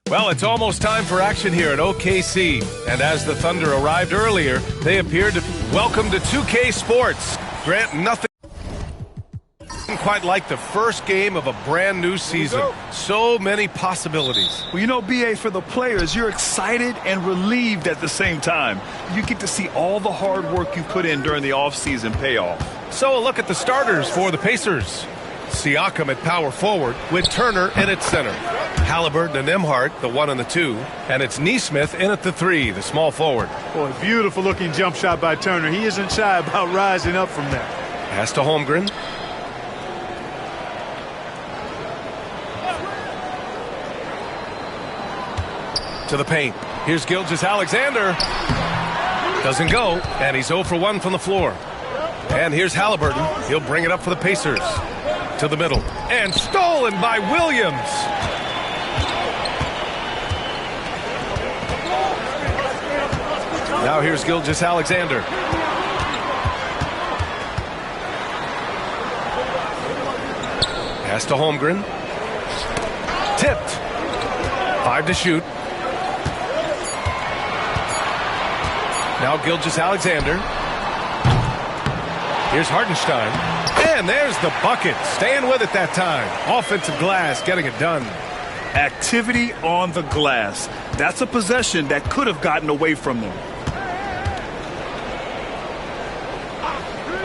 Well, it's almost time for action here at OKC. And as the Thunder arrived earlier, they appeared to welcome to 2K Sports. Grant, nothing quite like the first game of a brand new season. So many possibilities. Well, you know, BA, for the players, you're excited and relieved at the same time. You get to see all the hard work you put in during the offseason pay off. So a look at the starters for the Pacers. Siakam at power forward with Turner in at center. Halliburton and Nembhard, the 1 and the 2. And it's Nesmith in at the 3, the small forward. Boy, beautiful looking jump shot by Turner. He isn't shy about rising up from that. Pass to Holmgren. To the paint. Here's Gilgeous-Alexander. Doesn't go, and he's 0 for 1 from the floor. And here's Halliburton. He'll bring it up for the Pacers. To the middle. And stolen by Williams. Now here's Gilgeous-Alexander. Pass to Holmgren. Tipped. 5 to shoot. Now Gilgeous-Alexander. Here's Hartenstein. And there's the bucket. Staying with it that time. Offensive glass getting it done. Activity on the glass. That's a possession that could have gotten away from them.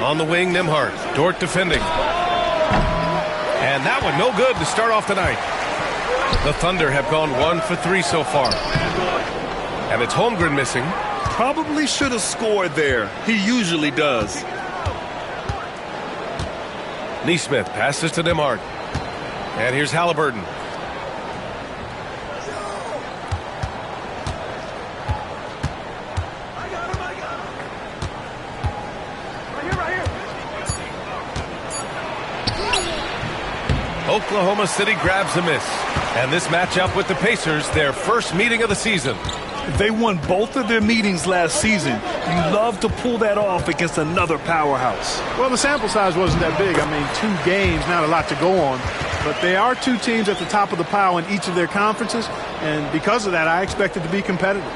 On the wing, Nembhard. Dort defending. And that one no good to start off the night. The Thunder have gone 1 for 3 so far. And it's Holmgren missing. Probably should have scored there. He usually does. Nesmith passes to Nembhard. And here's Halliburton. Oklahoma City grabs a miss. And this matchup with the Pacers, their first meeting of the season. They won both of their meetings last season. You love to pull that off against another powerhouse. Well, the sample size wasn't that big. I mean, 2 games, not a lot to go on. But they are 2 teams at the top of the pile in each of their conferences. And because of that, I expect it to be competitive.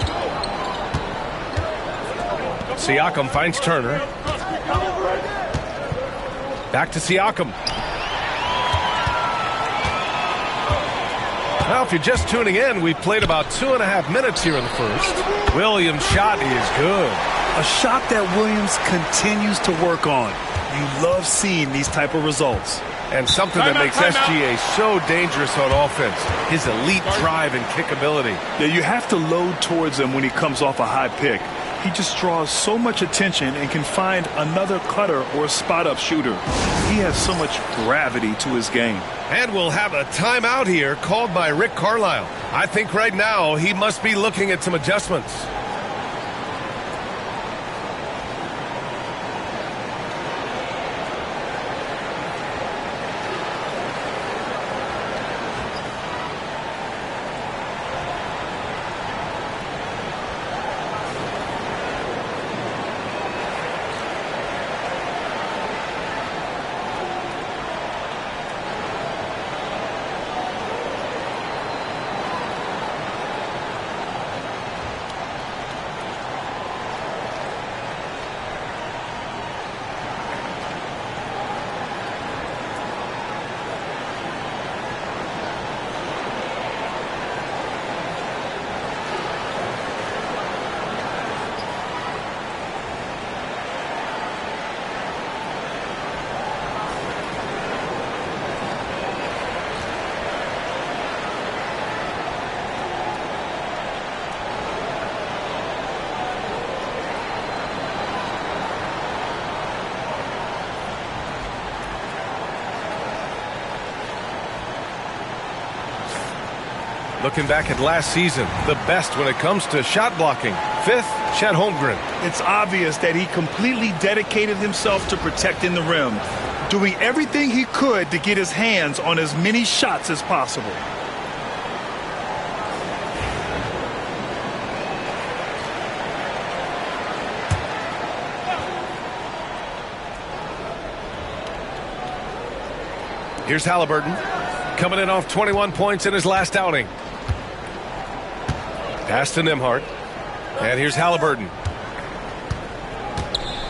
Siakam finds Turner. Back to Siakam. Well, if you're just tuning in, we've played about 2.5 minutes here in the first. Williams' shot is good. A shot that Williams continues to work on. You love seeing these type of results. And something that makes SGA so dangerous on offense, his elite drive and kickability. Yeah, you have to load towards him when he comes off a high pick. He just draws so much attention and can find another cutter or a spot-up shooter. He has so much gravity to his game. And we'll have a timeout here called by Rick Carlisle. I think right now he must be looking at some adjustments. Looking back at last season, the best when it comes to shot blocking. 5th, Chet Holmgren. It's obvious that he completely dedicated himself to protecting the rim, doing everything he could to get his hands on as many shots as possible. Here's Halliburton, coming in off 21 points in his last outing. Pass to Nembhard. And here's Halliburton.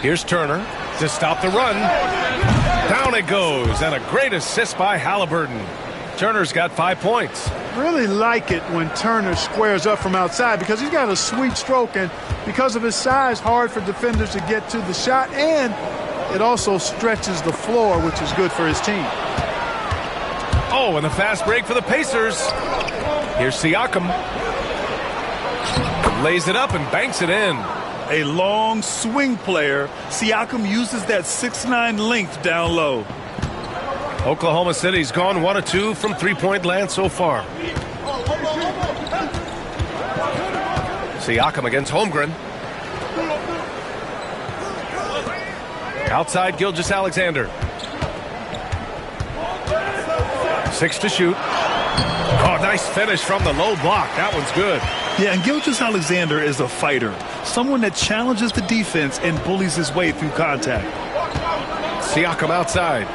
Here's Turner to stop the run. Down it goes, and a great assist by Halliburton. Turner's got 5 points. Really like it when Turner squares up from outside because he's got a sweet stroke, and because of his size, hard for defenders to get to the shot, and it also stretches the floor, which is good for his team. Oh, and the fast break for the Pacers. Here's Siakam. Lays it up and banks it in. A long swing player. Siakam uses that 6'9" length down low. Oklahoma City's gone 1 of 2 from three-point land so far. Siakam against Holmgren. Outside Gilgeous-Alexander. 6 to shoot. Oh, nice finish from the low block. That one's good. Yeah, and Gilgeous-Alexander is a fighter. Someone that challenges the defense and bullies his way through contact. Siakam outside.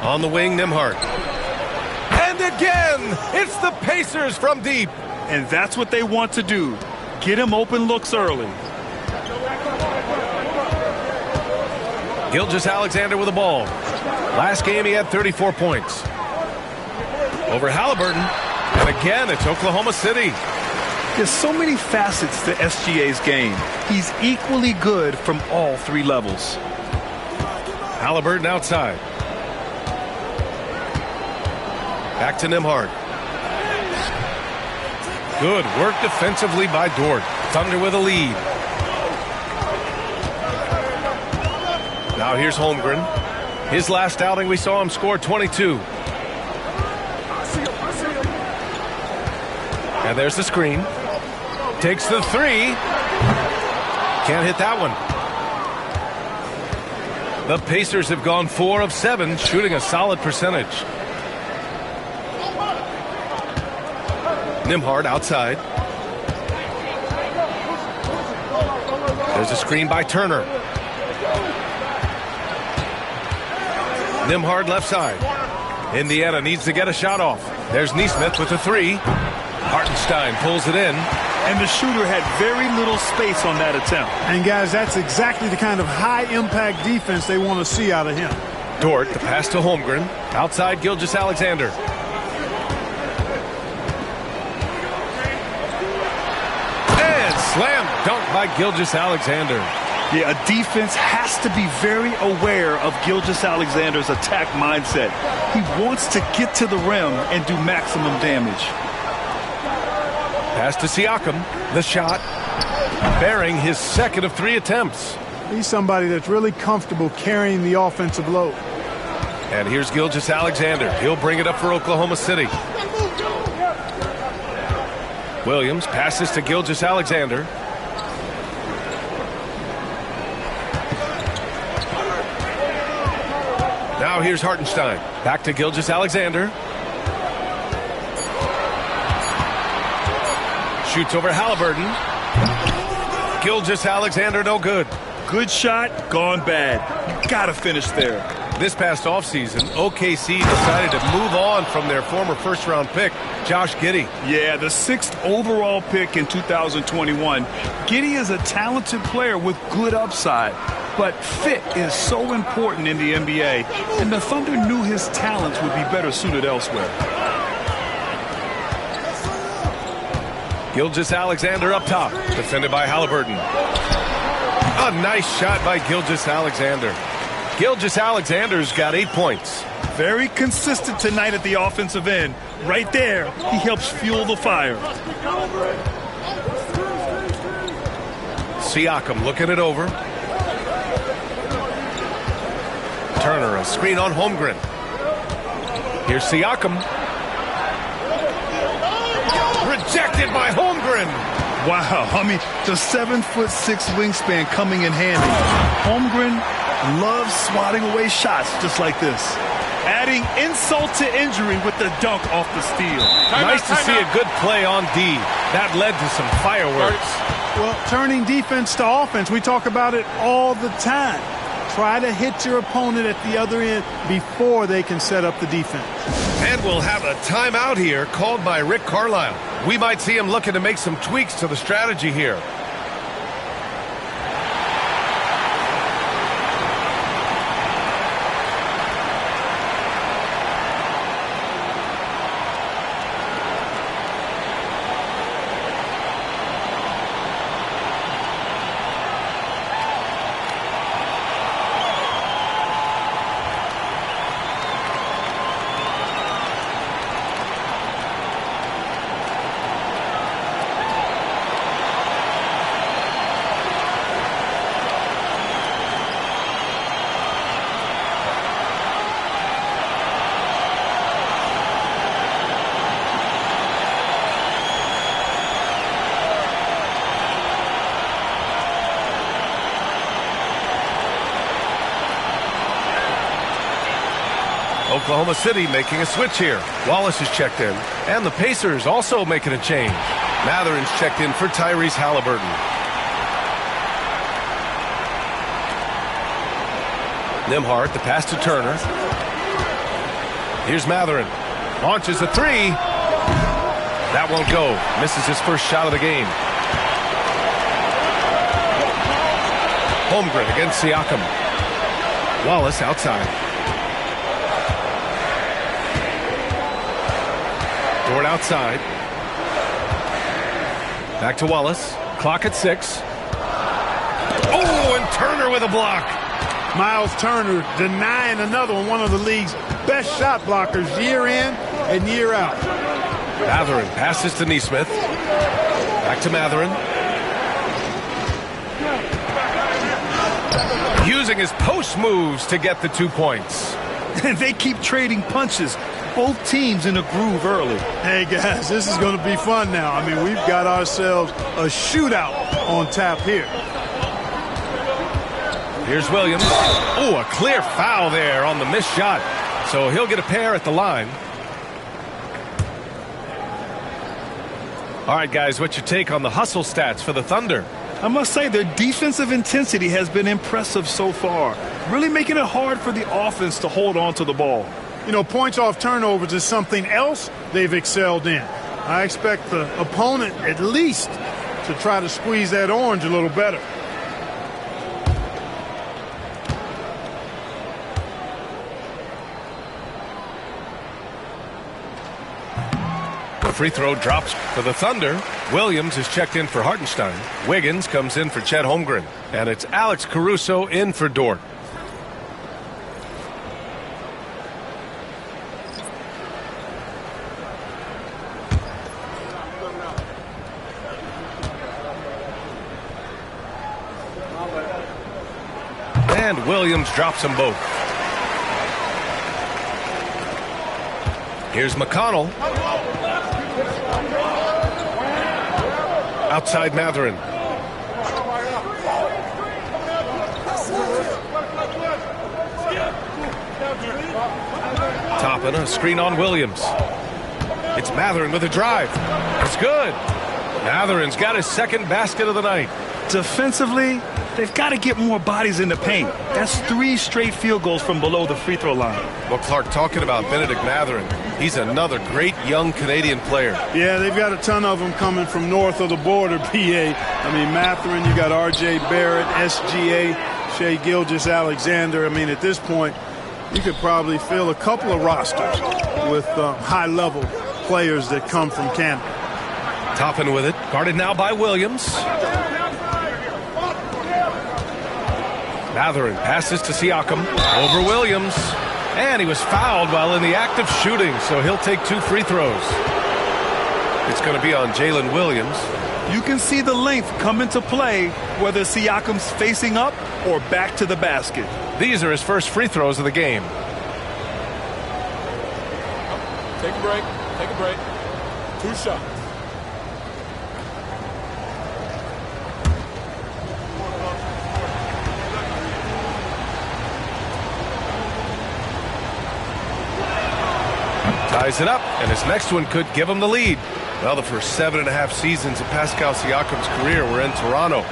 On the wing, Nembhard. And again, it's the Pacers from deep. And that's what they want to do. Get him open looks early. Gilgeous-Alexander with the ball. Last game he had 34 points. Over Halliburton. And again, it's Oklahoma City. There's so many facets to SGA's game. He's equally good from all 3 levels. Halliburton outside. Back to Nembhard. Good work defensively by Dort. Thunder with a lead. Now here's Holmgren. His last outing, we saw him score 22. And there's the screen. Takes the 3. Can't hit that one. The Pacers have gone 4 of 7, shooting a solid percentage. Nembhard outside. There's a screen by Turner. Nembhard left side. Indiana needs to get a shot off. There's Nesmith with the 3. Hartenstein pulls it in. And the shooter had very little space on that attempt. And guys, that's exactly the kind of high-impact defense they want to see out of him. Dort, the pass to Holmgren. Outside Gilgeous-Alexander. And slam dunk by Gilgeous-Alexander. Yeah, a defense has to be very aware of Gilgeous-Alexander's attack mindset. He wants to get to the rim and do maximum damage. Pass to Siakam. The shot. Bearing his second of 3 attempts. He's somebody that's really comfortable carrying the offensive load. And here's Gilgeous-Alexander. He'll bring it up for Oklahoma City. Williams passes to Gilgeous-Alexander. Now here's Hartenstein. Back to Gilgeous-Alexander. Shoots over Halliburton. Gilgeous-Alexander no good. Good shot, gone bad. Gotta finish there. This past offseason, OKC decided to move on from their former first-round pick, Josh Giddey. Yeah, the 6th overall pick in 2021. Giddey is a talented player with good upside. But fit is so important in the NBA, and the Thunder knew his talents would be better suited elsewhere. Gilgeous-Alexander up top, defended by Halliburton. A nice shot by Gilgeous-Alexander. Gilgeous-Alexander's got 8 points. Very consistent tonight at the offensive end. Right there, he helps fuel the fire. Siakam looking it over. Turner, a screen on Holmgren. Here's Siakam. Rejected by Holmgren. Wow, I mean, the 7'6" wingspan coming in handy. Holmgren loves swatting away shots just like this. Adding insult to injury with the dunk off the steal. Nice to see a good play on D. That led to some fireworks. Well, turning defense to offense, we talk about it all the time. Try to hit your opponent at the other end before they can set up the defense. And we'll have a timeout here called by Rick Carlisle. We might see him looking to make some tweaks to the strategy here. Oklahoma City making a switch here. Wallace is checked in. And the Pacers also making a change. Matherin's checked in for Tyrese Halliburton. Nembhard, the pass to Turner. Here's Mathurin. Launches a three. That won't go. Misses his first shot of the game. Holmgren against Siakam. Wallace outside. Dort outside. Back to Wallace. Clock at 6. Oh, and Turner with a block. Miles Turner denying another one of the league's best shot blockers year in and year out. Mathurin passes to Nesmith. Back to Mathurin. Using his post moves to get the 2 points. And they keep trading punches. Both teams in a groove early. Hey, guys, this is going to be fun now. I mean, we've got ourselves a shootout on tap here. Here's Williams. Oh, a clear foul there on the missed shot. So he'll get a pair at the line. All right, guys, what's your take on the hustle stats for the Thunder? I must say their defensive intensity has been impressive so far, really making it hard for the offense to hold on to the ball. You know, points off turnovers is something else they've excelled in. I expect the opponent at least to try to squeeze that orange a little better. The free throw drops for the Thunder. Williams is checked in for Hartenstein. Wiggins comes in for Chet Holmgren. And it's Alex Caruso in for Dort. And Williams drops them both. Here's McConnell. Outside Mathurin. Toppin, a screen on Williams. It's Mathurin with a drive. It's good. Mathurin's got his second basket of the night. Defensively, they've got to get more bodies in the paint. That's 3 straight field goals from below the free throw line. Well, Clark, talking about Bennedict Mathurin, he's another great young Canadian player. Yeah, they've got a ton of them coming from north of the border, PA. I mean, Mathurin, you got R.J. Barrett, SGA, Shai Gilgeous-Alexander. I mean, at this point, you could probably fill a couple of rosters with high-level players that come from Canada. Toppin with it, guarded now by Williams. Mathurin passes to Siakam over Williams. And he was fouled while in the act of shooting, so he'll take 2 free throws. It's going to be on Jalen Williams. You can see the length come into play whether Siakam's facing up or back to the basket. These are his first free throws of the game. Take a break. Take a break. 2 shots. Ties it up, and his next one could give him the lead. Well, the first 7.5 seasons of Pascal Siakam's career were in Toronto.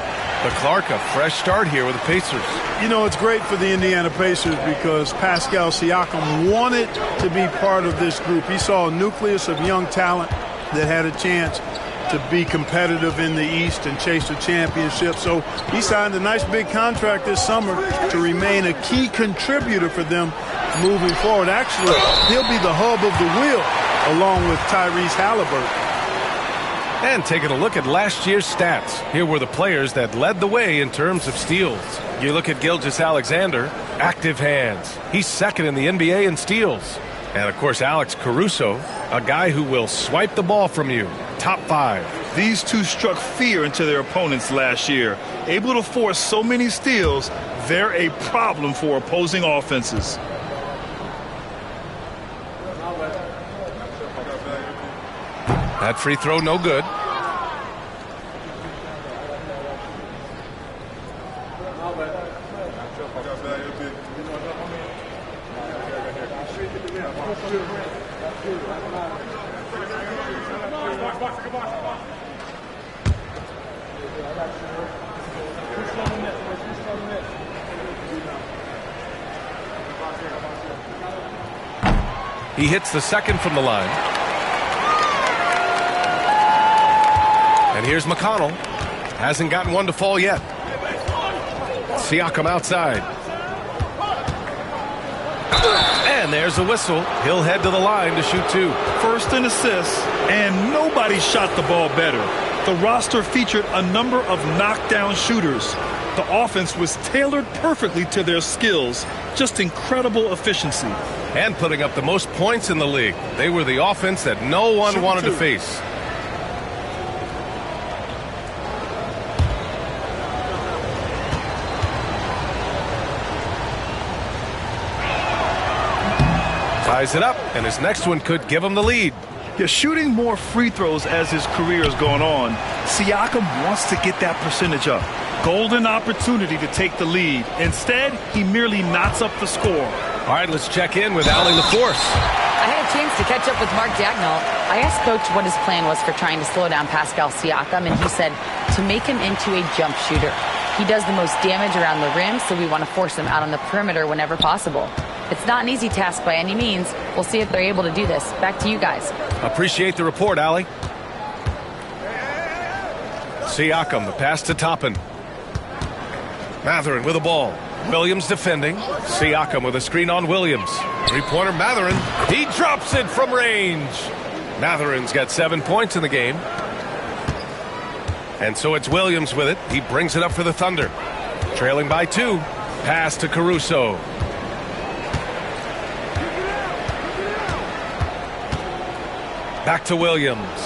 But Clark, a fresh start here with the Pacers. You know, it's great for the Indiana Pacers because Pascal Siakam wanted to be part of this group. He saw a nucleus of young talent that had a chance to be competitive in the East and chase a championship. So he signed a nice big contract this summer to remain a key contributor for them moving forward. Actually, he'll be the hub of the wheel along with Tyrese Halliburton. And taking a look at last year's stats, here were the players that led the way in terms of steals. You look at Gilgeous-Alexander, active hands. He's second in the NBA in steals. And, of course, Alex Caruso, a guy who will swipe the ball from you. Top 5. These two struck fear into their opponents last year. Able to force so many steals, they're a problem for opposing offenses. That free throw, no good. He hits the second from the line. And here's McConnell. Hasn't gotten one to fall yet. Siakam outside. And there's a whistle. He'll head to the line to shoot 2. First in assists, and nobody shot the ball better. The roster featured a number of knockdown shooters. The offense was tailored perfectly to their skills. Just incredible efficiency. And putting up the most points in the league. They were the offense that no one wanted to face. Ties it up, and his next one could give him the lead. Yeah, shooting more free throws as his career is going on, Siakam wants to get that percentage up. Golden opportunity to take the lead. Instead, he merely knots up the score. All right, let's check in with Allie LaForce. I had a chance to catch up with Mark Dagnall. I asked Coach what his plan was for trying to slow down Pascal Siakam, and he said to make him into a jump shooter. He does the most damage around the rim, so we want to force him out on the perimeter whenever possible. It's not an easy task by any means. We'll see if they're able to do this. Back to you guys. Appreciate the report, Allie. Siakam, the pass to Toppin. Mathurin with the ball. Williams defending. Siakam with a screen on Williams. Three-pointer Mathurin. He drops it from range. Mathurin's got 7 points in the game. And so it's Williams with it. He brings it up for the Thunder. Trailing by 2. Pass to Caruso. Back to Williams.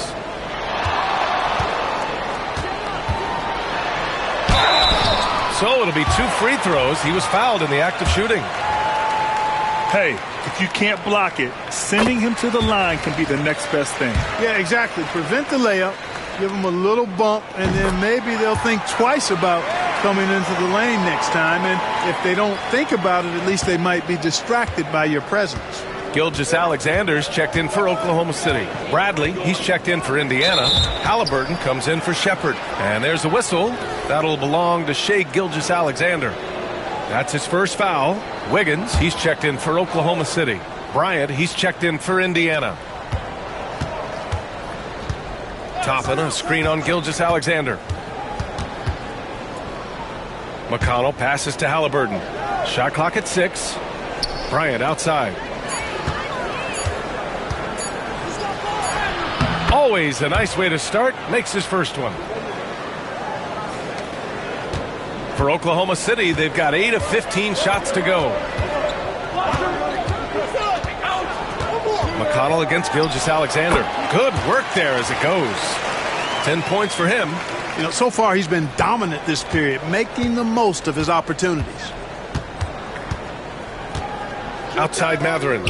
So it'll be 2 free throws. He was fouled in the act of shooting. Hey, if you can't block it, sending him to the line can be the next best thing. Yeah, exactly. Prevent the layup, give them a little bump, and then maybe they'll think twice about coming into the lane next time. And if they don't think about it, at least they might be distracted by your presence. Gilgeous-Alexander's checked in for Oklahoma City. Bradley, he's checked in for Indiana. Halliburton comes in for Shepherd. And there's a whistle. That'll belong to Shai Gilgeous-Alexander. That's his first foul. Wiggins, he's checked in for Oklahoma City. Bryant, he's checked in for Indiana. Toppin, a screen on Gilgeous-Alexander. McConnell passes to Halliburton. Shot clock at 6. Bryant outside. Always a nice way to start. Makes his first one. For Oklahoma City, they've got 8 of 15 shots to go. McConnell against Gilgeous-Alexander. Good work there as it goes. 10 points for him. You know, so far he's been dominant this period, making the most of his opportunities. Outside Mathurin.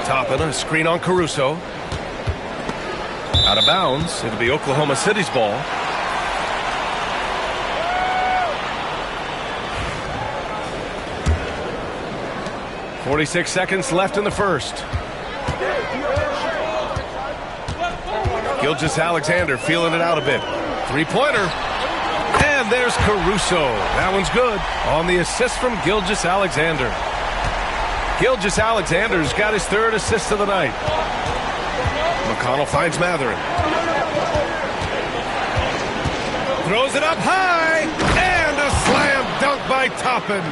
Toppin, a screen on Caruso. Out of bounds. It'll be Oklahoma City's ball. .46 seconds left in the first. Gilgeous-Alexander feeling it out a bit. Three-pointer. And there's Caruso. That one's good on the assist from Gilgeous-Alexander. Gilgeous-Alexander's got his third assist of the night. McConnell finds Mathurin. Throws it up high. And a slam dunk by Toppin.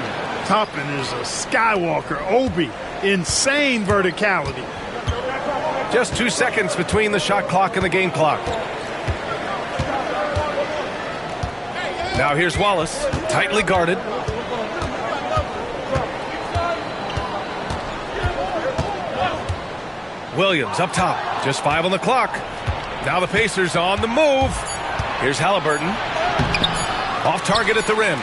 Toppin is a Skywalker. Obi. Insane verticality. Just 2 seconds between the shot clock and the game clock. Now here's Wallace, tightly guarded. Williams up top, just 5 on the clock. Now the Pacers on the move. Here's Halliburton. Off target at the rim.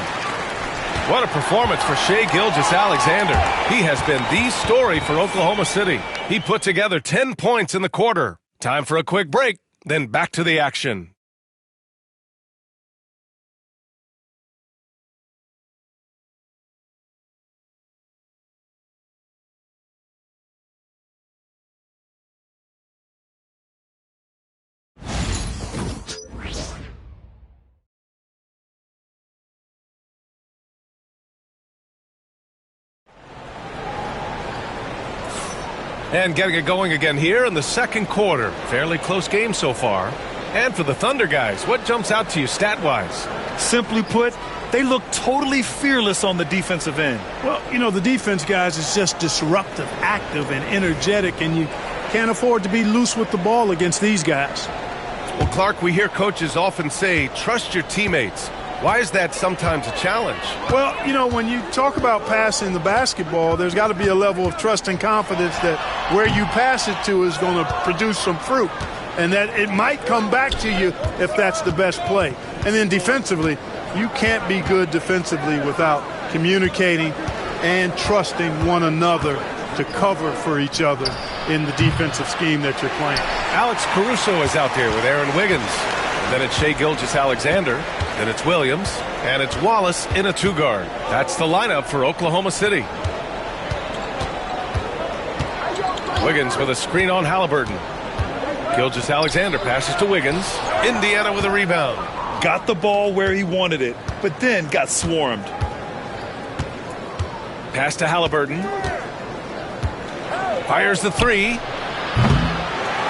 What a performance for Shai Gilgeous-Alexander. He has been the story for Oklahoma City. He put together 10 points in the quarter. Time for a quick break, then back to the action. And getting it going again here in the second quarter. Fairly close game so far. And for the Thunder guys, what jumps out to you stat-wise? Simply put, they look totally fearless on the defensive end. Well, you know, the defense, guys, is just disruptive, active, and energetic, and you can't afford to be loose with the ball against these guys. Well, Clark, we hear coaches often say, trust your teammates. Why is that sometimes a challenge? Well, you know, when you talk about passing the basketball, there's got to be a level of trust and confidence that where you pass it to is going to produce some fruit, and that it might come back to you if that's the best play. And then defensively, you can't be good defensively without communicating and trusting one another to cover for each other in the defensive scheme that you're playing. Alex Caruso is out there with Aaron Wiggins. And then it's Shai Gilgeous-Alexander. Then it's Williams. And it's Wallace in a two-guard. That's the lineup for Oklahoma City. Wiggins with a screen on Halliburton. Gilgeous-Alexander passes to Wiggins. Indiana with a rebound. Got the ball where he wanted it, but then got swarmed. Pass to Halliburton. Fires the three.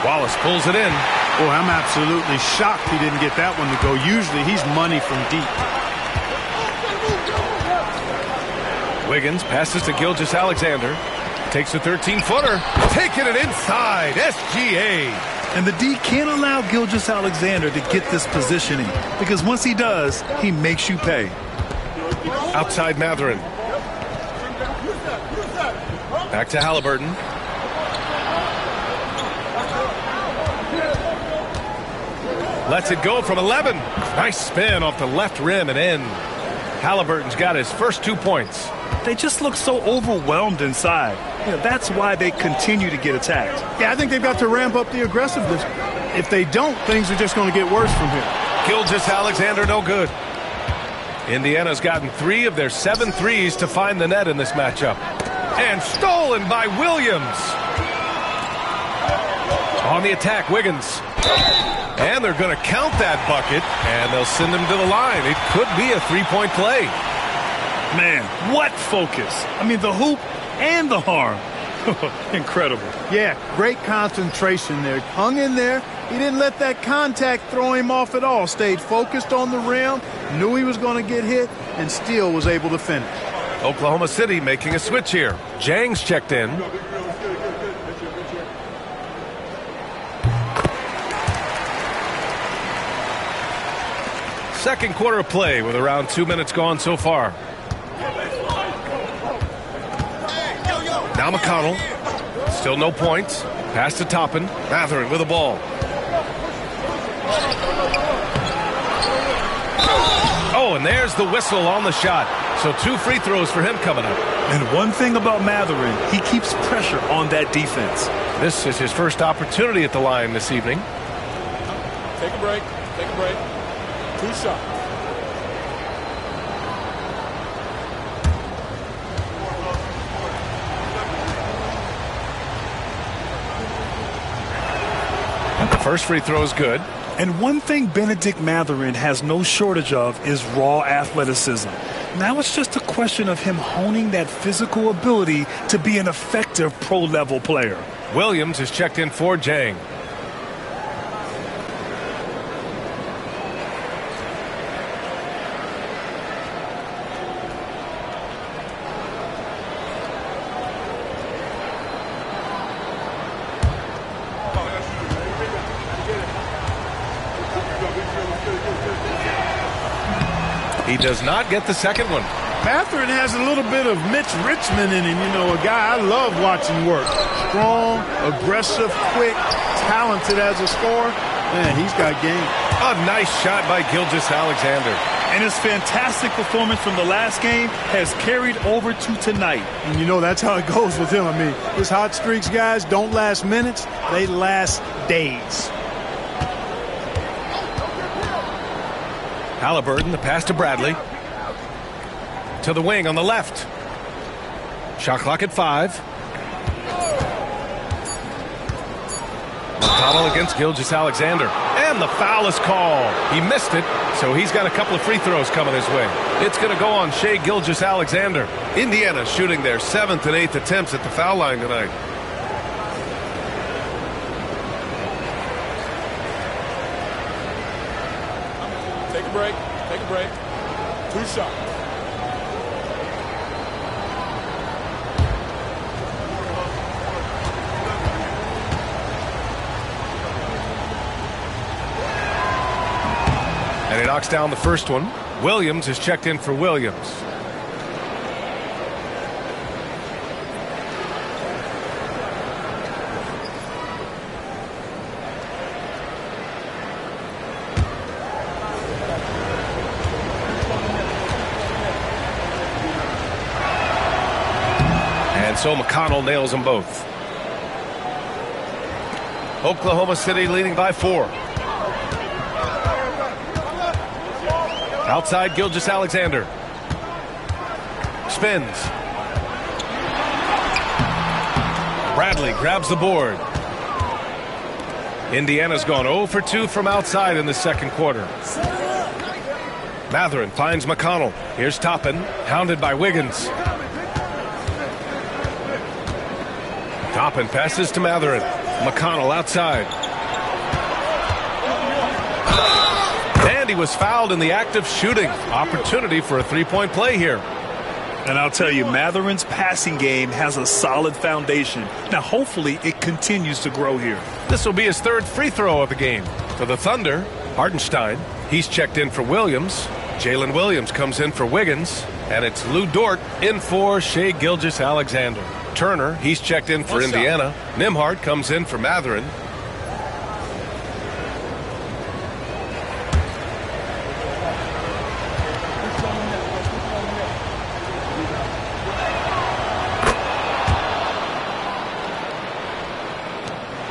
Wallace pulls it in. Boy, I'm absolutely shocked he didn't get that one to go. Usually he's money from deep. Wiggins passes to Gilgeous-Alexander. Takes a 13-footer. Taking it inside. SGA. And the D can't allow Gilgeous-Alexander to get this positioning, because once he does, he makes you pay. Outside Mathurin. Back to Halliburton. Lets it go from 11. Nice spin off the left rim and in. Halliburton's got his first 2 points. They just look so overwhelmed inside. You know, that's why they continue to get attacked. Yeah, I think they've got to ramp up the aggressiveness. If they don't, things are just going to get worse from here. Gilgeous-Alexander no good. Indiana's gotten 3 of their 7 threes to find the net in this matchup. And stolen by Williams. On the attack, Wiggins. And they're going to count that bucket, and they'll send him to the line. It could be a three-point play. Man, what focus. I mean, the hoop and the harm. Incredible. Yeah, great concentration there. Hung in there. He didn't let that contact throw him off at all. Stayed focused on the rim, knew he was going to get hit, and still was able to finish. Oklahoma City making a switch here. Jang's checked in. Second quarter of play with around 2 minutes gone so far. Now McConnell. Still no points. Pass to Toppin. Mathurin with the ball. Oh, and there's the whistle on the shot. So 2 free throws for him coming up. And one thing about Mathurin, he keeps pressure on that defense. This is his first opportunity at the line this evening. Take a break. Take a break. 2 shots. The first free throw is good. And one thing Bennedict Mathurin has no shortage of is raw athleticism. Now it's just a question of him honing that physical ability to be an effective pro-level player. Williams is checked in for Jang. He does not get the second one. Mathurin has a little bit of Mitch Richmond in him. You know, a guy I love watching work. Strong, aggressive, quick, talented as a scorer. Man, he's got game. A nice shot by Gilgeous-Alexander. And his fantastic performance from the last game has carried over to tonight. And you know, that's how it goes with him. I mean, his hot streaks, guys, don't last minutes. They last days. Halliburton, the pass to Bradley. To the wing on the left. Shot clock at 5. McConnell against Gilgeous-Alexander. And the foul is called. He missed it, so he's got a couple of free throws coming his way. It's going to go on Shai Gilgeous-Alexander. Indiana shooting their 7th and 8th attempts at the foul line tonight. Take a break. Take a break. 2 shots. And he knocks down the first one. Williams is checked in for Williams. And so McConnell nails them both. Oklahoma City leading by 4. Outside Gilgeous-Alexander. Spins. Bradley grabs the board. Indiana's gone 0 for 2 from outside in the second quarter. Mathurin finds McConnell. Here's Toppin, hounded by Wiggins. Toppin passes to Mathurin. McConnell outside. And he was fouled in the act of shooting. Opportunity for a three-point play here. And I'll tell you, Mathurin's passing game has a solid foundation. Now, hopefully, it continues to grow here. This will be his 3rd free throw of the game. For the Thunder, Hartenstein. He's checked in for Williams. Jalen Williams comes in for Wiggins. And it's Lou Dort in for Shai Gilgeous-Alexander. Turner, he's checked in for Indiana. Nembhard comes in for Mathurin.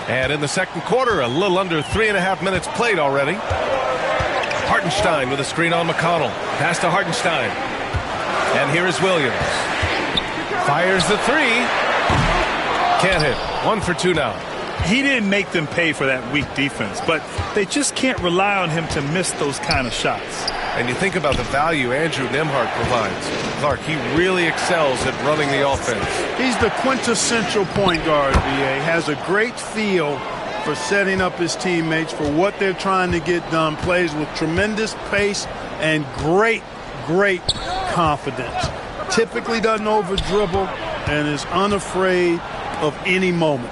And in the second quarter, a little under 3.5 minutes played already. Hartenstein with a screen on McConnell. Pass to Hartenstein. And here is Williams. Fires the 3. Can't hit. 1 for 2 now. He didn't make them pay for that weak defense, but they just can't rely on him to miss those kind of shots. And you think about the value Andrew Nembhard provides. Clark, he really excels at running the offense. He's the quintessential point guard, B.A. Has a great feel for setting up his teammates for what they're trying to get done. Plays with tremendous pace and great confidence. Typically doesn't over-dribble and is unafraid of any moment.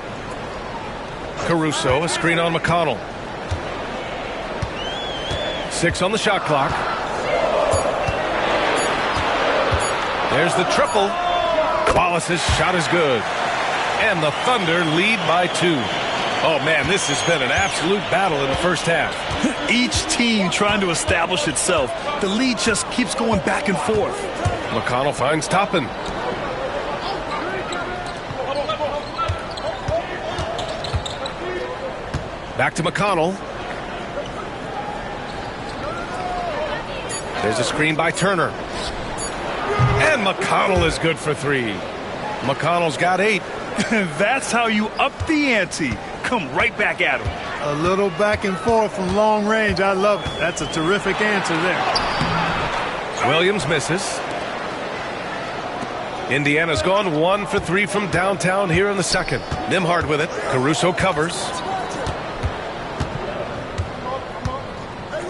Caruso, a screen on McConnell. 6 on the shot clock. There's the triple. Wallace's shot is good. And the Thunder lead by 2. Oh, man, this has been an absolute battle in the first half. Each team trying to establish itself. The lead just keeps going back and forth. McConnell finds Toppin. Back to McConnell. There's a screen by Turner. And McConnell is good for 3. McConnell's got 8. That's how you up the ante. Come right back at him. A little back and forth from long range. I love it. That's a terrific answer there. Williams misses. Indiana's gone 1 for 3 from downtown here in the second. Nembhard with it. Caruso covers.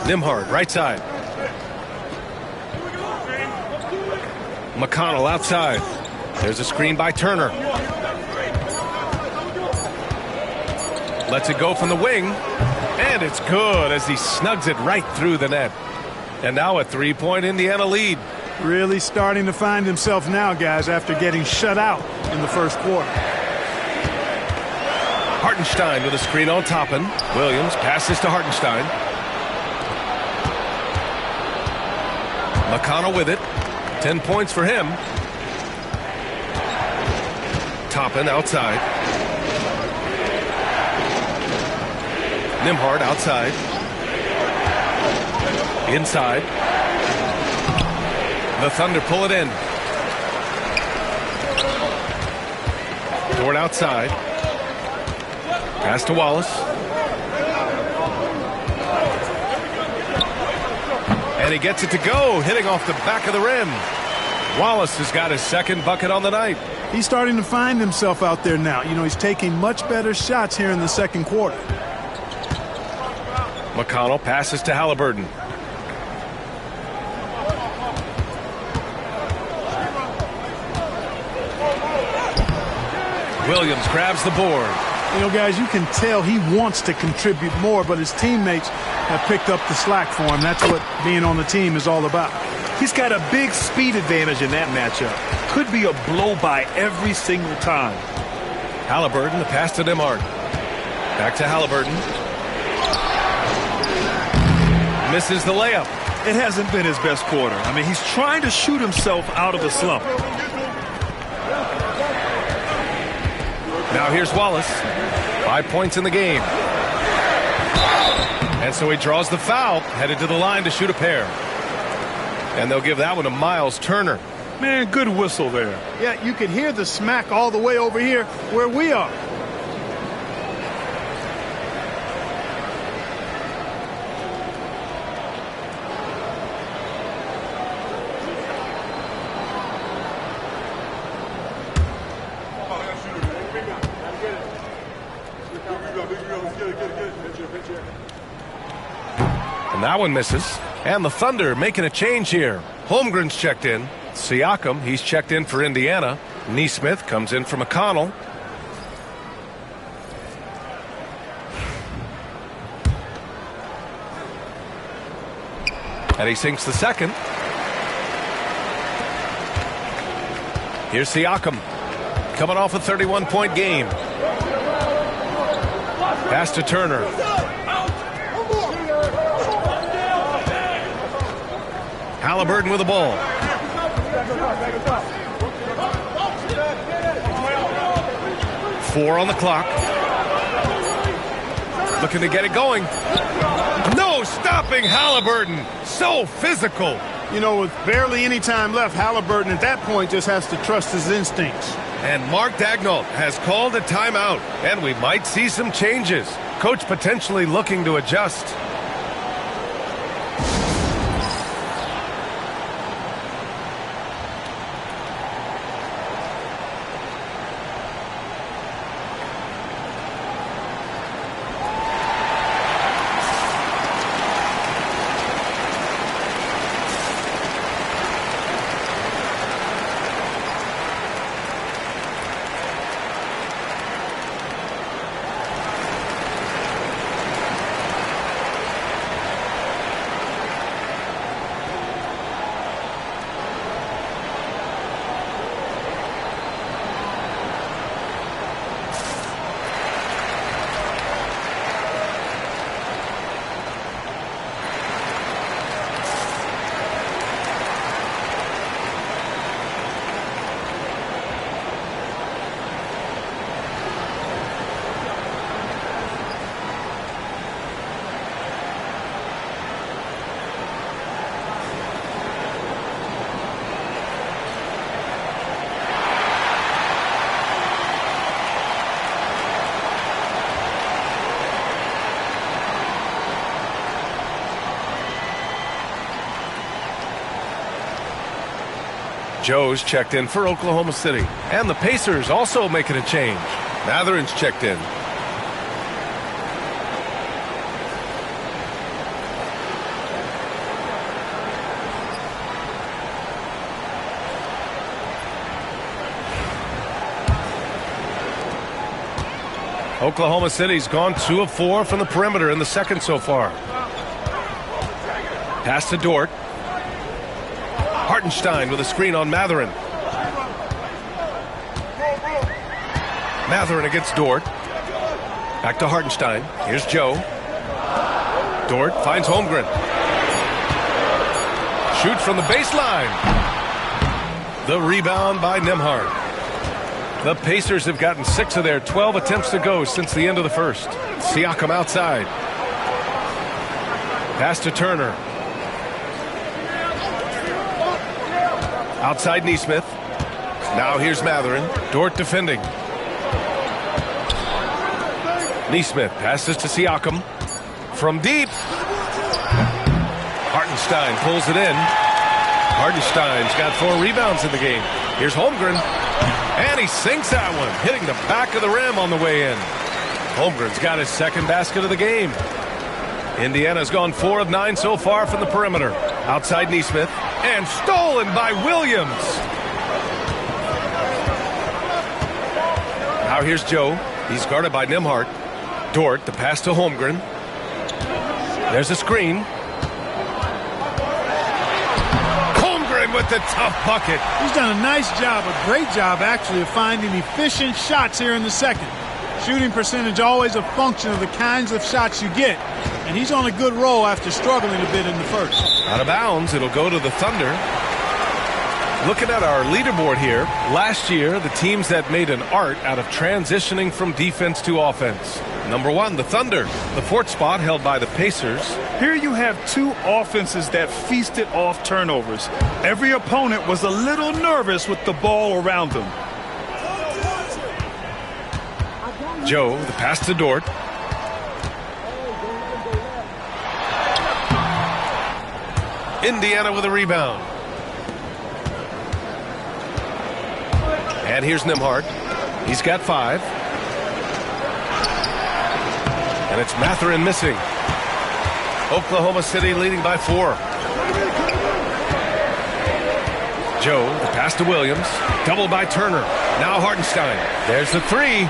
Nembhard, right side. McConnell outside. There's a screen by Turner. Lets it go from the wing. And it's good as he snugs it right through the net. And now a 3-point Indiana lead. Really starting to find himself now, guys, after getting shut out in the first quarter. Hartenstein with a screen on Toppin. Williams passes to Hartenstein. McConnell with it. 10 points for him. Toppin outside. Nembhard outside. Inside. The Thunder pull it in. Dort outside. Pass to Wallace. And he gets it to go, hitting off the back of the rim. Wallace has got his second bucket on the night. He's starting to find himself out there now. You know, he's taking much better shots here in the second quarter. McConnell passes to Halliburton. Williams grabs the board. You know, guys, you can tell he wants to contribute more, but his teammates have picked up the slack for him. That's what being on the team is all about. He's got a big speed advantage in that matchup. Could be a blow-by every single time. Halliburton, the pass to Nembhard. Back to Halliburton. Misses the layup. It hasn't been his best quarter. I mean, he's trying to shoot himself out of a slump. Now here's Wallace. 5 points in the game. And so he draws the foul, headed to the line to shoot a pair. And they'll give that one to Miles Turner. Man, good whistle there. Yeah, you could hear the smack all the way over here where we are. And that one misses. And the Thunder making a change here. Holmgren's checked in. Siakam, he's checked in for Indiana. Nesmith comes in for McConnell. And he sinks the second. Here's Siakam, coming off a 31-point game. Pass to Turner. Halliburton with the ball. Four on the clock. Looking to get it going. No stopping Halliburton. So physical. You know, with barely any time left, Halliburton at that point just has to trust his instincts. And Mark Daigneault has called a timeout, and we might see some changes. Coach potentially looking to adjust. Joe's checked in for Oklahoma City. And the Pacers also making a change. Matherin's checked in. Oklahoma City's gone 2 of 4 from the perimeter in the second so far. Pass to Dort. Hartenstein with a screen on Matherin. Matherin against Dort. Back to Hartenstein. Here's Joe. Dort finds Holmgren. Shoots from the baseline. The rebound by Nembhard. The Pacers have gotten 6 of their 12 attempts to go since the end of the first. Siakam outside. Pass to Turner. Outside Nesmith. Now here's Matherin. Dort defending. Nesmith passes to Siakam. From deep. Hartenstein pulls it in. Hartenstein's got 4 rebounds in the game. Here's Holmgren. And he sinks that one, hitting the back of the rim on the way in. Holmgren's got his second basket of the game. Indiana's gone 4 of 9 so far from the perimeter. Outside Nesmith. And stolen by Williams. Now here's Joe. He's guarded by Nembhard. Dort, the pass to Holmgren. There's a screen. With the tough bucket. He's done a nice job, a great job actually, of finding efficient shots here in the second. Shooting percentage always a function of the kinds of shots you get, and he's on a good roll after struggling a bit in the first. Out of bounds, it'll go to the Thunder. Looking at our leaderboard here, last year the teams that made an art out of transitioning from defense to offense. Number 1, the Thunder. The 4th spot held by the Pacers. Here you have 2 offenses that feasted off turnovers. Every opponent was a little nervous with the ball around them. Joe, the pass to Dort. Indiana with a rebound. And here's Nembhard. He's got 5. And it's Matherin missing. Oklahoma City leading by 4. Joe, the pass to Williams. Doubled by Turner. Now Hartenstein. There's the 3.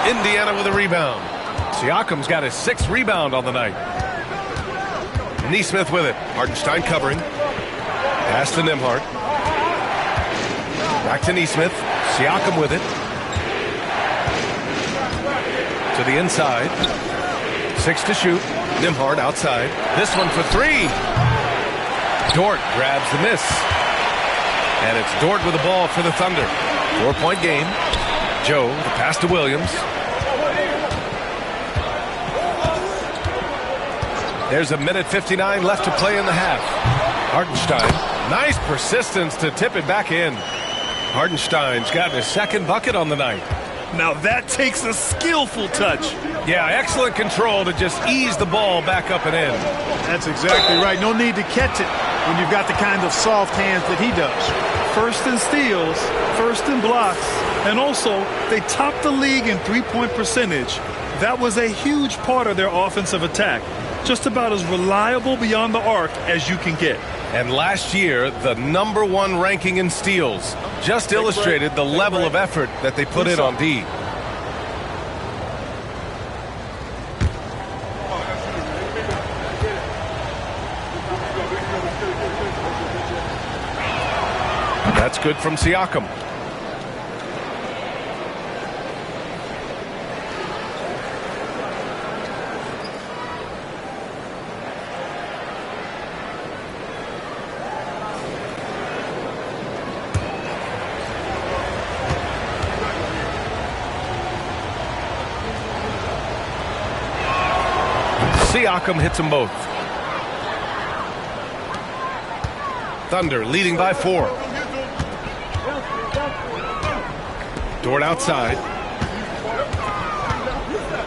Indiana with a rebound. Siakam's got his 6th rebound on the night. Nesmith with it. Hartenstein covering. Pass to Nembhard. Back to Nesmith. Siakam with it. To the inside. 6 to shoot. Nembhard outside. This one for 3. Dort grabs the miss. And it's Dort with the ball for the Thunder. 4-point game. Joe, the pass to Williams. There's 1:59 left to play in the half. Hartenstein. Nice persistence to tip it back in. Hartenstein's got his 2nd bucket on the night. Now that takes a skillful touch. Yeah, excellent control to just ease the ball back up and in. That's exactly right. No need to catch it when you've got the kind of soft hands that he does. First in steals, first in blocks, and also they topped the league in 3-point percentage. That was a huge part of their offensive attack. Just about as reliable beyond the arc as you can get. And last year, the number 1 ranking in steals just illustrated the level of effort that they put in on D. That's good from Siakam. Siakam hits them both. Thunder leading by 4. Dort outside.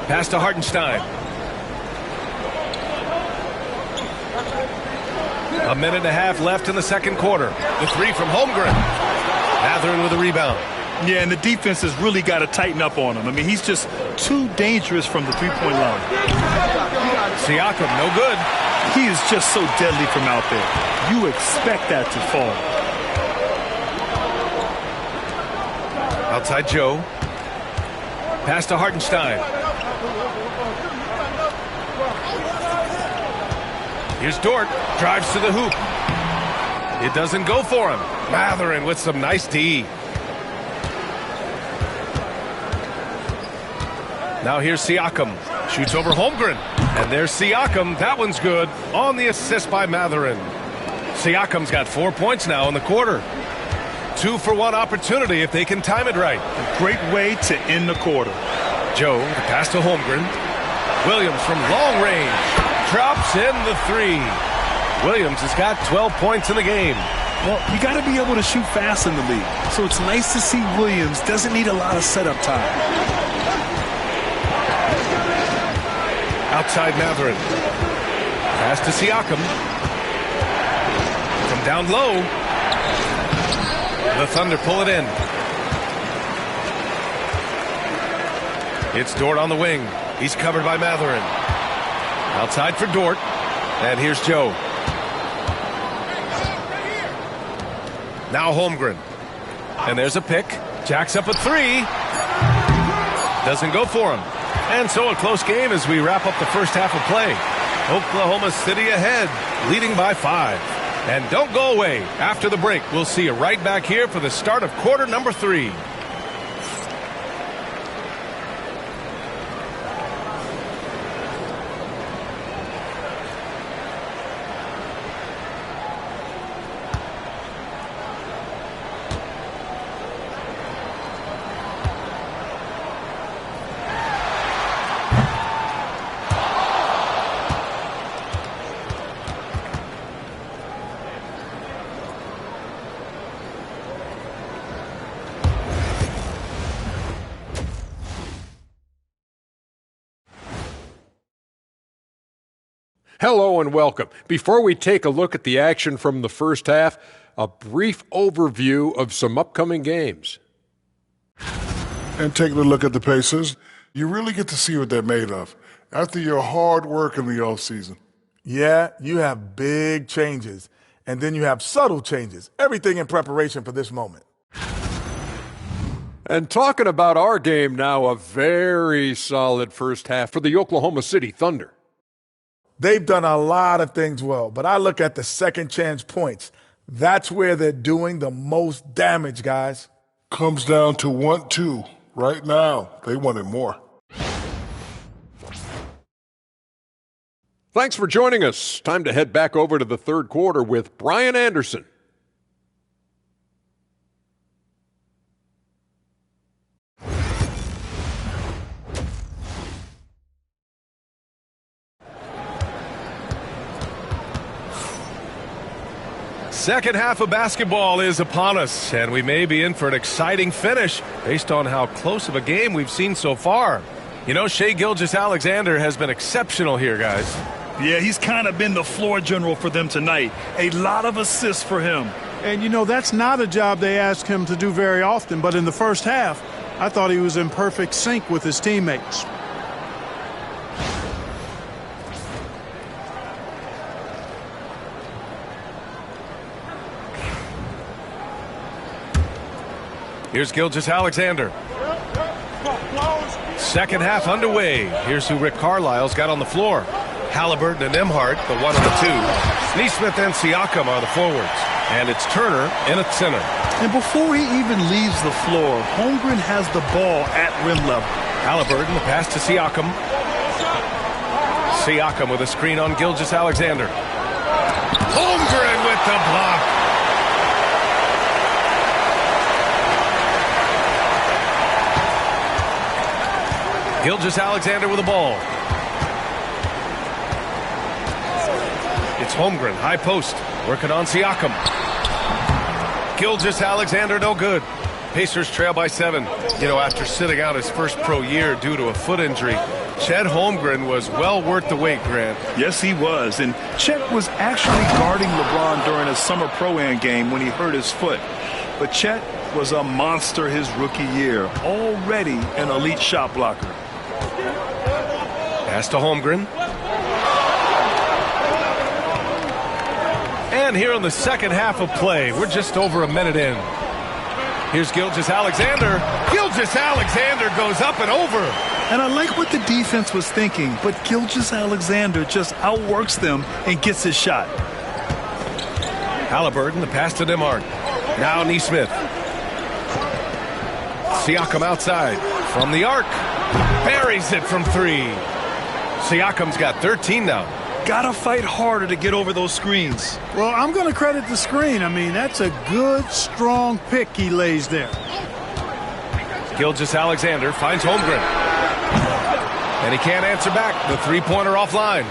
Pass to Hartenstein. A minute and a half left in the second quarter. The three from Holmgren. Mathurin with a rebound. Yeah, and the defense has really got to tighten up on him. I mean, he's just too dangerous from the three-point line. Siakam, no good. He is just so deadly from out there. You expect that to fall. Outside Joe. Pass to Hartenstein. Here's Dort. Drives to the hoop. It doesn't go for him. Mathurin with some nice D. Now here's Siakam. Shoots over Holmgren. And there's Siakam. That one's good. On the assist by Mathurin. Siakam's got 4 points now in the quarter. 2-for-1 opportunity if they can time it right. A great way to end the quarter. Joe, the pass to Holmgren. Williams from long range. Drops in the three. Williams has got 12 points in the game. Well, you got to be able to shoot fast in the league. So it's nice to see Williams doesn't need a lot of setup time. Outside Mathurin. Pass to Siakam. From down low. The Thunder pull it in. It's Dort on the wing. He's covered by Mathurin. Outside for Dort. And here's Joe. Now Holmgren. And there's a pick. Jacks up a three. Doesn't go for him. And so a close game as we wrap up the first half of play. Oklahoma City ahead, leading by 5. And don't go away. After the break, we'll see you right back here for the start of quarter number 3. Hello and welcome. Before we take a look at the action from the first half, a brief overview of some upcoming games. And taking a look at the Pacers, you really get to see what they're made of after your hard work in the offseason. Yeah, you have big changes, and then you have subtle changes. Everything in preparation for this moment. And talking about our game now, a very solid first half for the Oklahoma City Thunder. They've done a lot of things well, but I look at the second chance points. That's where they're doing the most damage, guys. Comes down to 1-2. Right now, they wanted more. Thanks for joining us. Time to head back over to the third quarter with Brian Anderson. Second half of basketball is upon us, and we may be in for an exciting finish based on how close of a game we've seen so far. You know, Shai Gilgeous-Alexander has been exceptional here, guys. Yeah, he's kind of been the floor general for them tonight. A lot of assists for him. And, you know, that's not a job they ask him to do very often, but in the first half, I thought he was in perfect sync with his teammates. Here's Gilgeous-Alexander. Second half underway. Here's who Rick Carlisle's got on the floor. Halliburton and Nembhard, the 1 and the 2. Nesmith and Siakam are the forwards. And it's Turner in at center. And before he even leaves the floor, Holmgren has the ball at rim level. Halliburton, the pass to Siakam. Siakam with a screen on Gilgeous-Alexander. Holmgren with the block. Gilgeous-Alexander with the ball. It's Holmgren, high post, working on Siakam. Gilgeous-Alexander, no good. Pacers trail by 7. You know, after sitting out his first pro year due to a foot injury, Chet Holmgren was well worth the wait, Grant. Yes, he was. And Chet was actually guarding LeBron during a summer Pro-Am game when he hurt his foot. But Chet was a monster his rookie year, already an elite shot blocker. Pass to Holmgren. And here in the second half of play, we're just over a minute in. Here's Gilgeous-Alexander. Gilgeous-Alexander goes up and over. And I like what the defense was thinking, but Gilgeous-Alexander just outworks them and gets his shot. Halliburton, the pass to Nembhard. Now Nesmith. Siakam outside from the arc. Buries it from 3. Siakam's got 13 now. Gotta fight harder to get over those screens. Well, I'm going to credit the screen. I mean, that's a good, strong pick he lays there. Gilgeous-Alexander finds Holmgren. And he can't answer back. The three-pointer offline.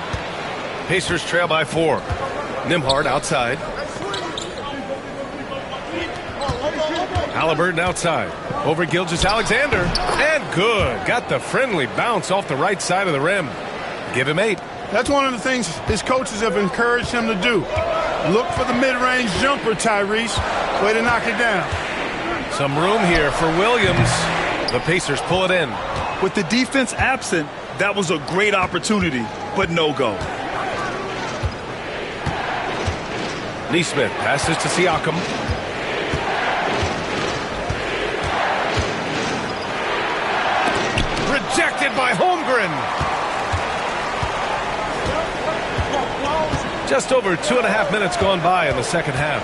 Pacers trail by 4. Nembhard outside. Halliburton outside. Over Gilgeous-Alexander. And good. Got the friendly bounce off the right side of the rim. Give him 8. That's one of the things his coaches have encouraged him to do. Look for the mid-range jumper, Tyrese. Way to knock it down. Some room here for Williams. The Pacers pull it in. With the defense absent, that was a great opportunity, but no go. Nesmith passes to Siakam. Rejected by Holmgren. Just over 2.5 minutes gone by in the second half.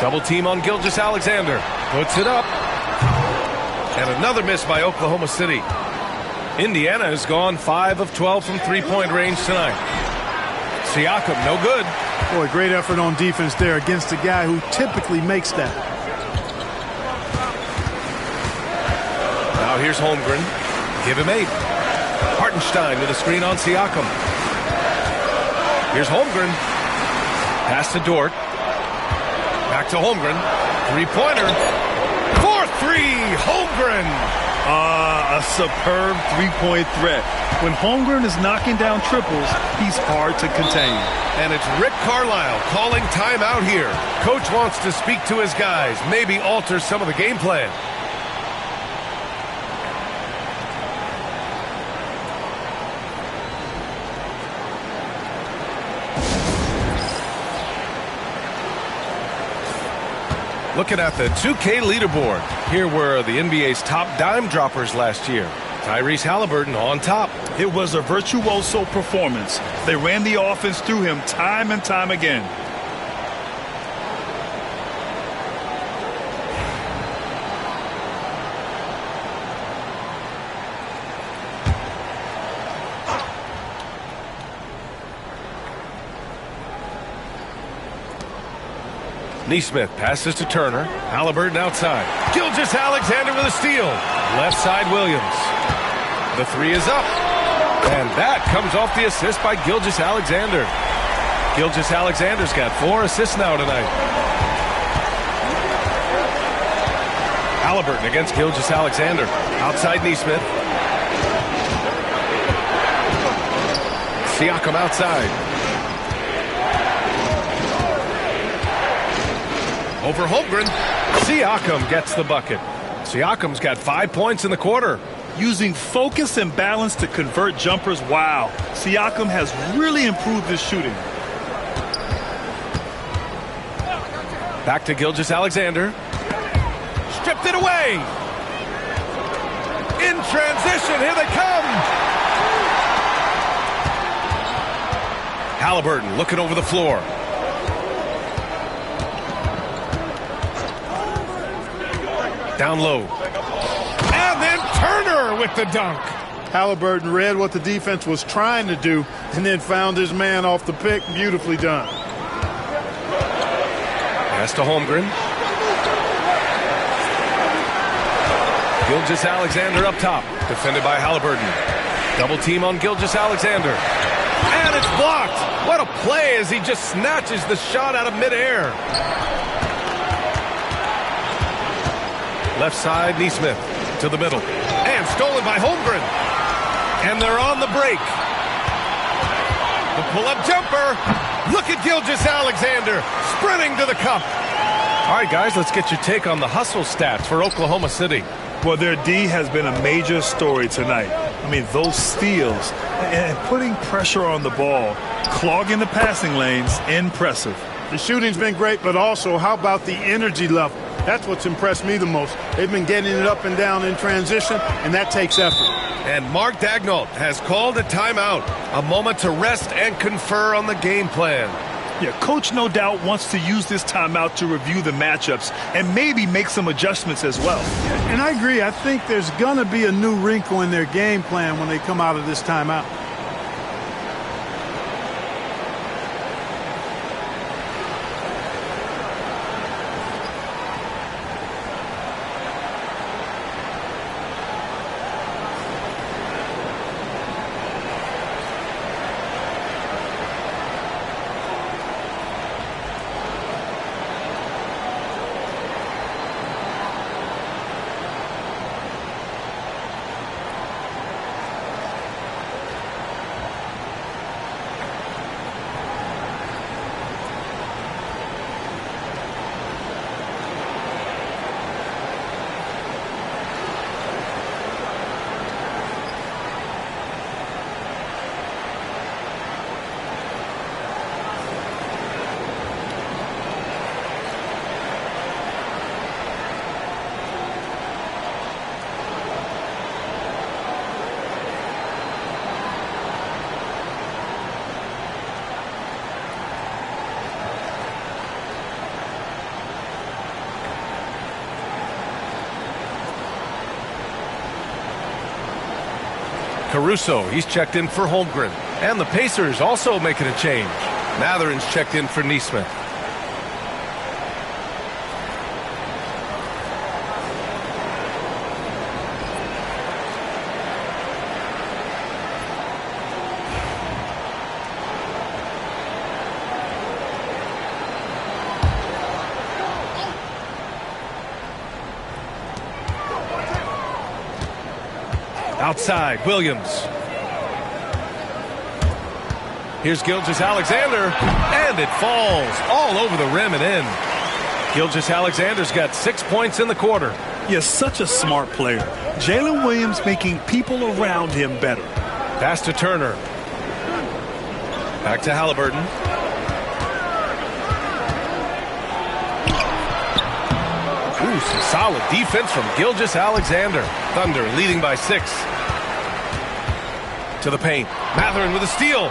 Double team on Gilgeous-Alexander. Puts it up. And another miss by Oklahoma City. Indiana has gone 5 of 12 from three-point range tonight. Siakam, no good. Boy, great effort on defense there against a guy who typically makes that. Now here's Holmgren. Give him 8. Hartenstein with a screen on Siakam. Here's Holmgren. Pass to Dort. Back to Holmgren. Three-pointer. 4-3. Holmgren. A superb three-point threat. When Holmgren is knocking down triples, he's hard to contain. And it's Rick Carlisle calling timeout here. Coach wants to speak to his guys, maybe alter some of the game plan. Looking at the 2K leaderboard, here were the NBA's top dime droppers last year. Tyrese Halliburton on top. It was a virtuoso performance. They ran the offense through him time and time again. Nesmith passes to Turner. Halliburton outside. Gilgeous-Alexander with a steal. Left side Williams. The 3 is up. And that comes off the assist by Gilgeous-Alexander. Gilgeous-Alexander's got 4 assists now tonight. Halliburton against Gilgeous-Alexander. Outside Nesmith. Siakam outside. Over Holmgren. Siakam gets the bucket. Siakam's got 5 points in the quarter. Using focus and balance to convert jumpers, wow. Siakam has really improved his shooting. Back to Gilgeous-Alexander. Stripped it away. In transition, here they come. Halliburton looking over the floor. Down low. And then Turner with the dunk. Halliburton read what the defense was trying to do and then found his man off the pick. Beautifully done. Pass to Holmgren. Gilgeous-Alexander up top. Defended by Halliburton. Double team on Gilgeous-Alexander. And it's blocked. What a play as he just snatches the shot out of midair. Left side, Neesmith to the middle. And stolen by Holmgren. And they're on the break. The pull-up jumper. Look at Gilgeous-Alexander sprinting to the cup. All right, guys, let's get your take on the hustle stats for Oklahoma City. Well, their D has been a major story tonight. I mean, those steals and putting pressure on the ball, clogging the passing lanes, impressive. The shooting's been great, but also how about the energy level? That's what's impressed me the most. They've been getting it up and down in transition, and that takes effort. And Mark Daigneault has called a timeout, a moment to rest and confer on the game plan. Yeah, Coach no doubt wants to use this timeout to review the matchups and maybe make some adjustments as well. And I agree. I think there's going to be a new wrinkle in their game plan when they come out of this timeout. Caruso, he's checked in for Holmgren. And the Pacers also making a change. Matherin's checked in for Neesmith. Outside, Williams. Here's Gilgeous-Alexander, and it falls all over the rim and in. Gilgeous-Alexander's got 6 points in the quarter. Yes, such a smart player. Jalen Williams making people around him better. Pass to Turner. Back to Halliburton. Ooh, some solid defense from Gilgeous-Alexander. Thunder leading by 6. To the paint. Matherin with a steal.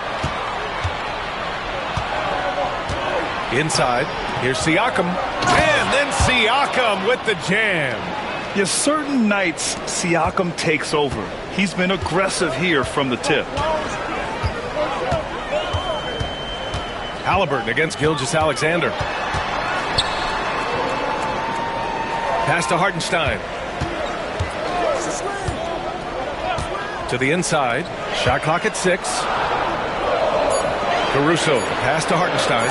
Inside. Here's Siakam. And then Siakam with the jam. Yes, certain nights Siakam takes over. He's been aggressive here from the tip. Halliburton against Gilgeous-Alexander. Pass to Hartenstein. To the inside. Shot clock at 6. Caruso. Pass to Hartenstein.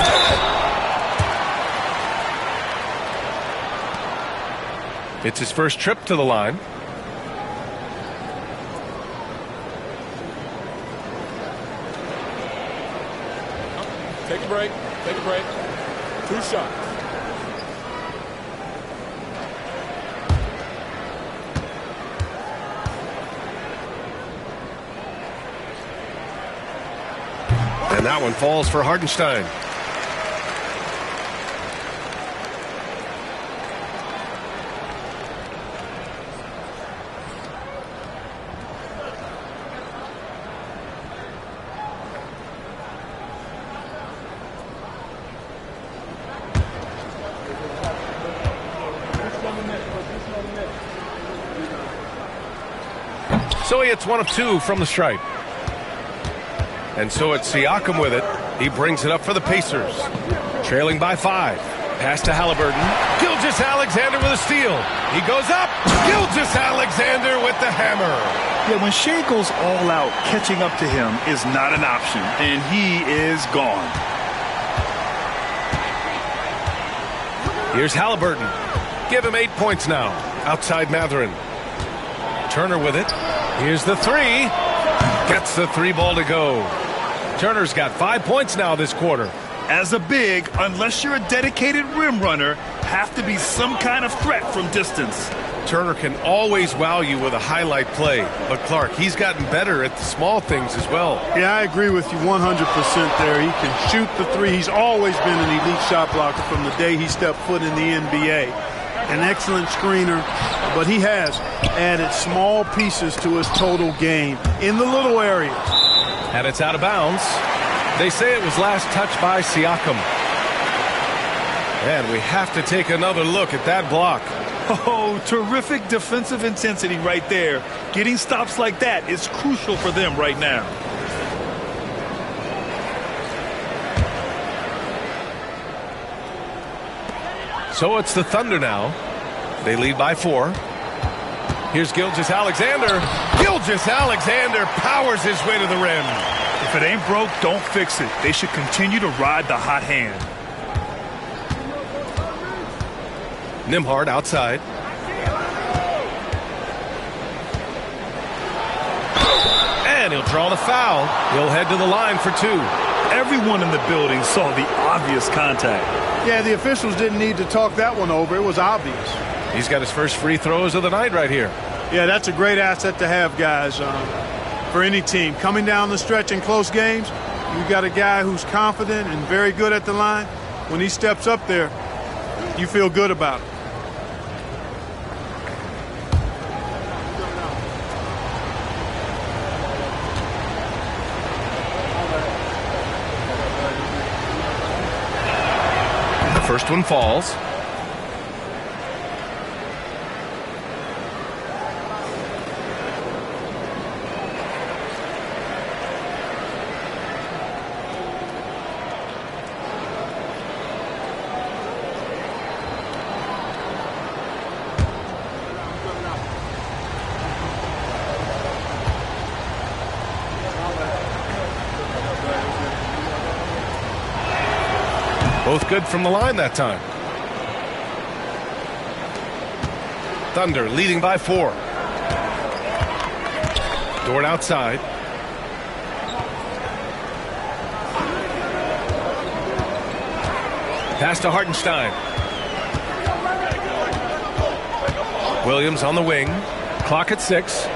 It's his first trip to the line. Take a break. Take a break. 2 shots. And that one falls for Hartenstein. So he hits 1 of 2 from the stripe. And so it's Siakam with it. He brings it up for the Pacers. Trailing by 5. Pass to Halliburton. Gilgeous-Alexander with a steal. He goes up. Gilgeous-Alexander with the hammer. Yeah, when Shea goes all out, catching up to him is not an option, and he is gone. Here's Halliburton. Give him 8 points now. Outside Mathurin. Turner with it. Here's the three. Gets the three ball to go. Turner's got 5 points now this quarter. As a big, unless you're a dedicated rim runner, have to be some kind of threat from distance. Turner can always wow you with a highlight play. But Clark, he's gotten better at the small things as well. Yeah, I agree with you 100% there. He can shoot the three. He's always been an elite shot blocker from the day he stepped foot in the NBA. An excellent screener, but he has added small pieces to his total game in the little areas. And it's out of bounds. They say it was last touched by Siakam. And we have to take another look at that block. Oh, terrific defensive intensity right there. Getting stops like that is crucial for them right now. So it's the Thunder now. They lead by 4. Here's Gilgeous-Alexander. Gilgeous-Alexander powers his way to the rim. If it ain't broke, don't fix it. They should continue to ride the hot hand. Nembhard outside. And he'll draw the foul. He'll head to the line for 2. Everyone in the building saw the obvious contact. Yeah, the officials didn't need to talk that one over. It was obvious. He's got his first free throws of the night right here. Yeah, that's a great asset to have, guys, for any team. Coming down the stretch in close games, you've got a guy who's confident and very good at the line. When he steps up there, you feel good about it. First one falls. Both good from the line that time. Thunder leading by 4. Dort outside. Pass to Hartenstein. Williams on the wing. Clock at 6.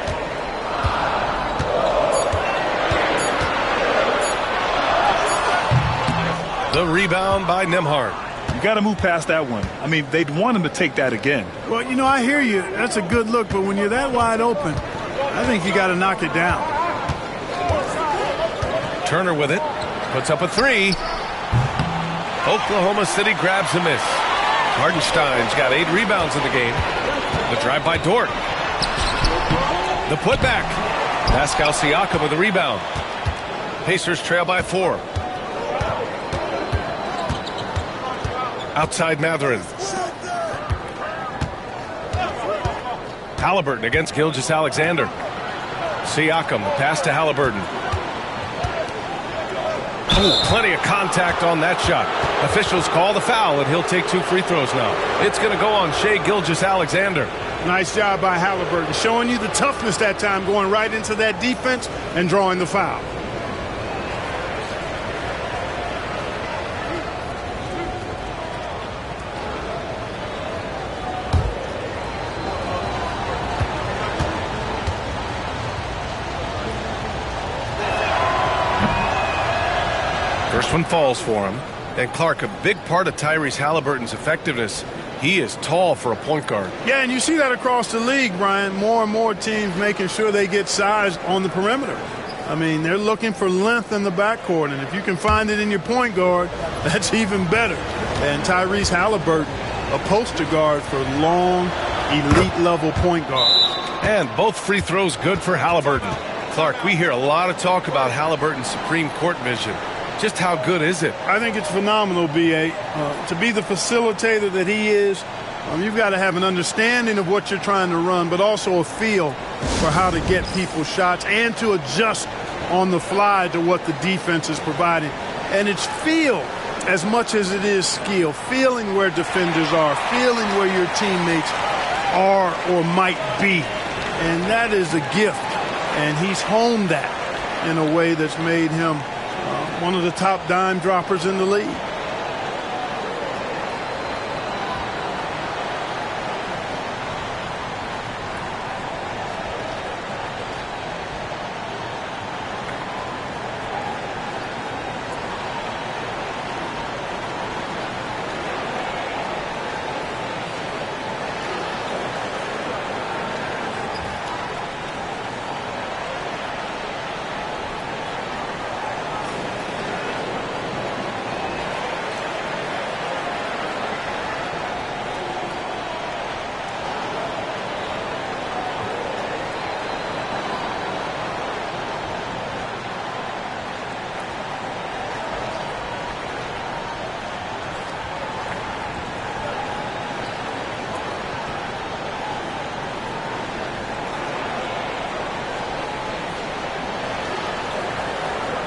The rebound by Nembhard. You got to move past that one. I mean, they'd want him to take that again. Well, you know, I hear you. That's a good look, but when you're that wide open, I think you got to knock it down. Turner with it. Puts up a 3. Oklahoma City grabs a miss. Hartenstein's got 8 rebounds in the game. The drive by Dort. The putback. Pascal Siakam with the rebound. Pacers trail by 4. Outside Mathurin. Halliburton against Gilgeous-Alexander. Siakam, the pass to Halliburton. Oh, plenty of contact on that shot. Officials call the foul, and he'll take 2 free throws now. It's going to go on Shai Gilgeous-Alexander. Nice job by Halliburton, showing you the toughness that time, going right into that defense and drawing the foul. First one falls for him. And Clark, a big part of Tyrese Halliburton's effectiveness, he is tall for a point guard. Yeah, and you see that across the league, Brian. More and more teams making sure they get size on the perimeter. I mean, they're looking for length in the backcourt, and if you can find it in your point guard, that's even better. And Tyrese Halliburton, a poster guard for long, elite-level point guards. And both free throws good for Halliburton. Clark, we hear a lot of talk about Halliburton's supreme court vision. Just how good is it? I think it's phenomenal, B.A. To be the facilitator that he is, you've got to have an understanding of what you're trying to run, but also a feel for how to get people shots and to adjust on the fly to what the defense is providing. And it's feel as much as it is skill, feeling where defenders are, feeling where your teammates are or might be. And that is a gift. And he's honed that in a way that's made him one of the top dime droppers in the league.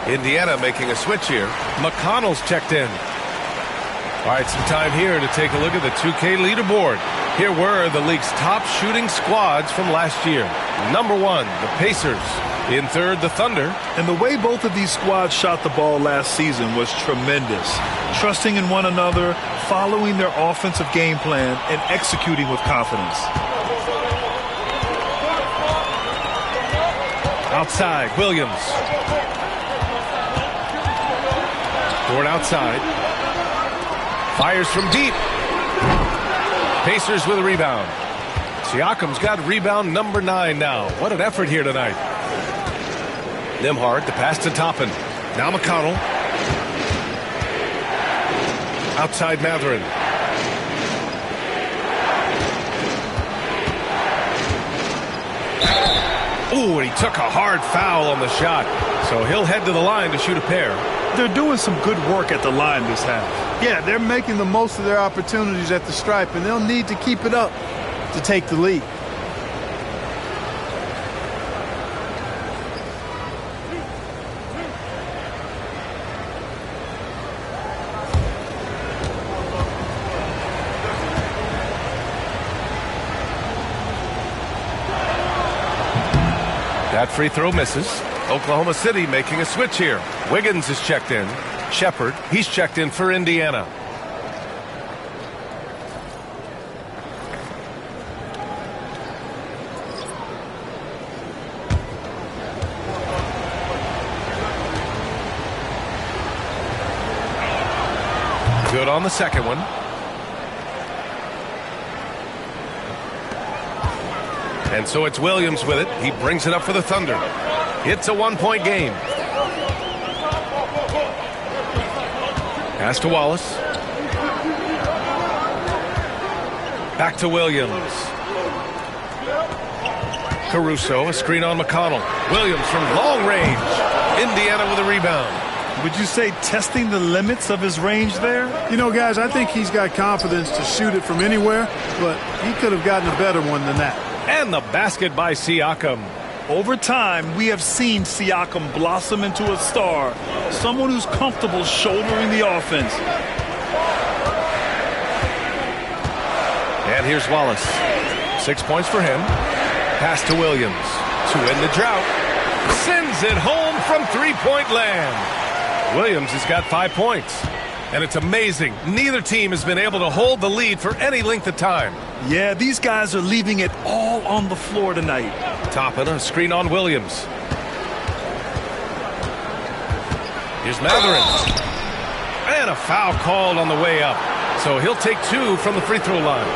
Indiana making a switch here. McConnell's checked in. All right, some time here to take a look at the 2K leaderboard. Here were the league's top shooting squads from last year. Number 1, the Pacers. In third, the Thunder. And the way both of these squads shot the ball last season was tremendous. Trusting in one another, following their offensive game plan, and executing with confidence. Outside, Williams. Toward outside. Fires from deep. Pacers with a rebound. Siakam's got rebound number 9 now. What an effort here tonight. Nembhard, the pass to Toppin. Now McConnell. Outside Mathurin. Ooh, and he took a hard foul on the shot. So he'll head to the line to shoot a pair. They're doing some good work at the line this half. Yeah, they're making the most of their opportunities at the stripe, and they'll need to keep it up to take the lead. That free throw misses. Oklahoma City making a switch here. Wiggins is checked in. Shepard, he's checked in for Indiana. Good on the second one. And so it's Williams with it. He brings it up for the Thunder. It's a one-point game. Pass to Wallace. Back to Williams. Caruso, a screen on McConnell. Williams from long range. Indiana with a rebound. Would you say testing the limits of his range there? You know, guys, I think he's got confidence to shoot it from anywhere, but he could have gotten a better one than that. And the basket by Siakam. Over time, we have seen Siakam blossom into a star, someone who's comfortable shouldering the offense. And here's Wallace. 6 points for him. Pass to Williams. To end the drought. Sends it home from three-point land. Williams has got 5 points. And it's amazing. Neither team has been able to hold the lead for any length of time. Yeah, these guys are leaving it all on the floor tonight. Toppin, a screen on Williams. Here's Mathurin. And a foul called on the way up. So he'll take 2 from the free throw line.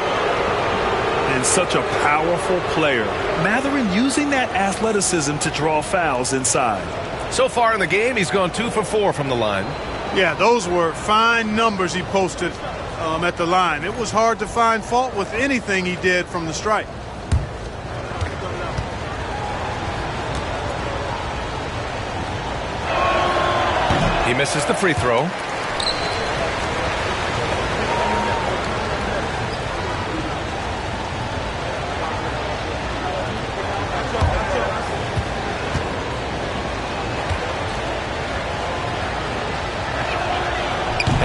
And such a powerful player. Mathurin using that athleticism to draw fouls inside. So far in the game, he's gone 2 for 4 from the line. Yeah, those were fine numbers he posted at the line. It was hard to find fault with anything he did from the stripe. He misses the free throw.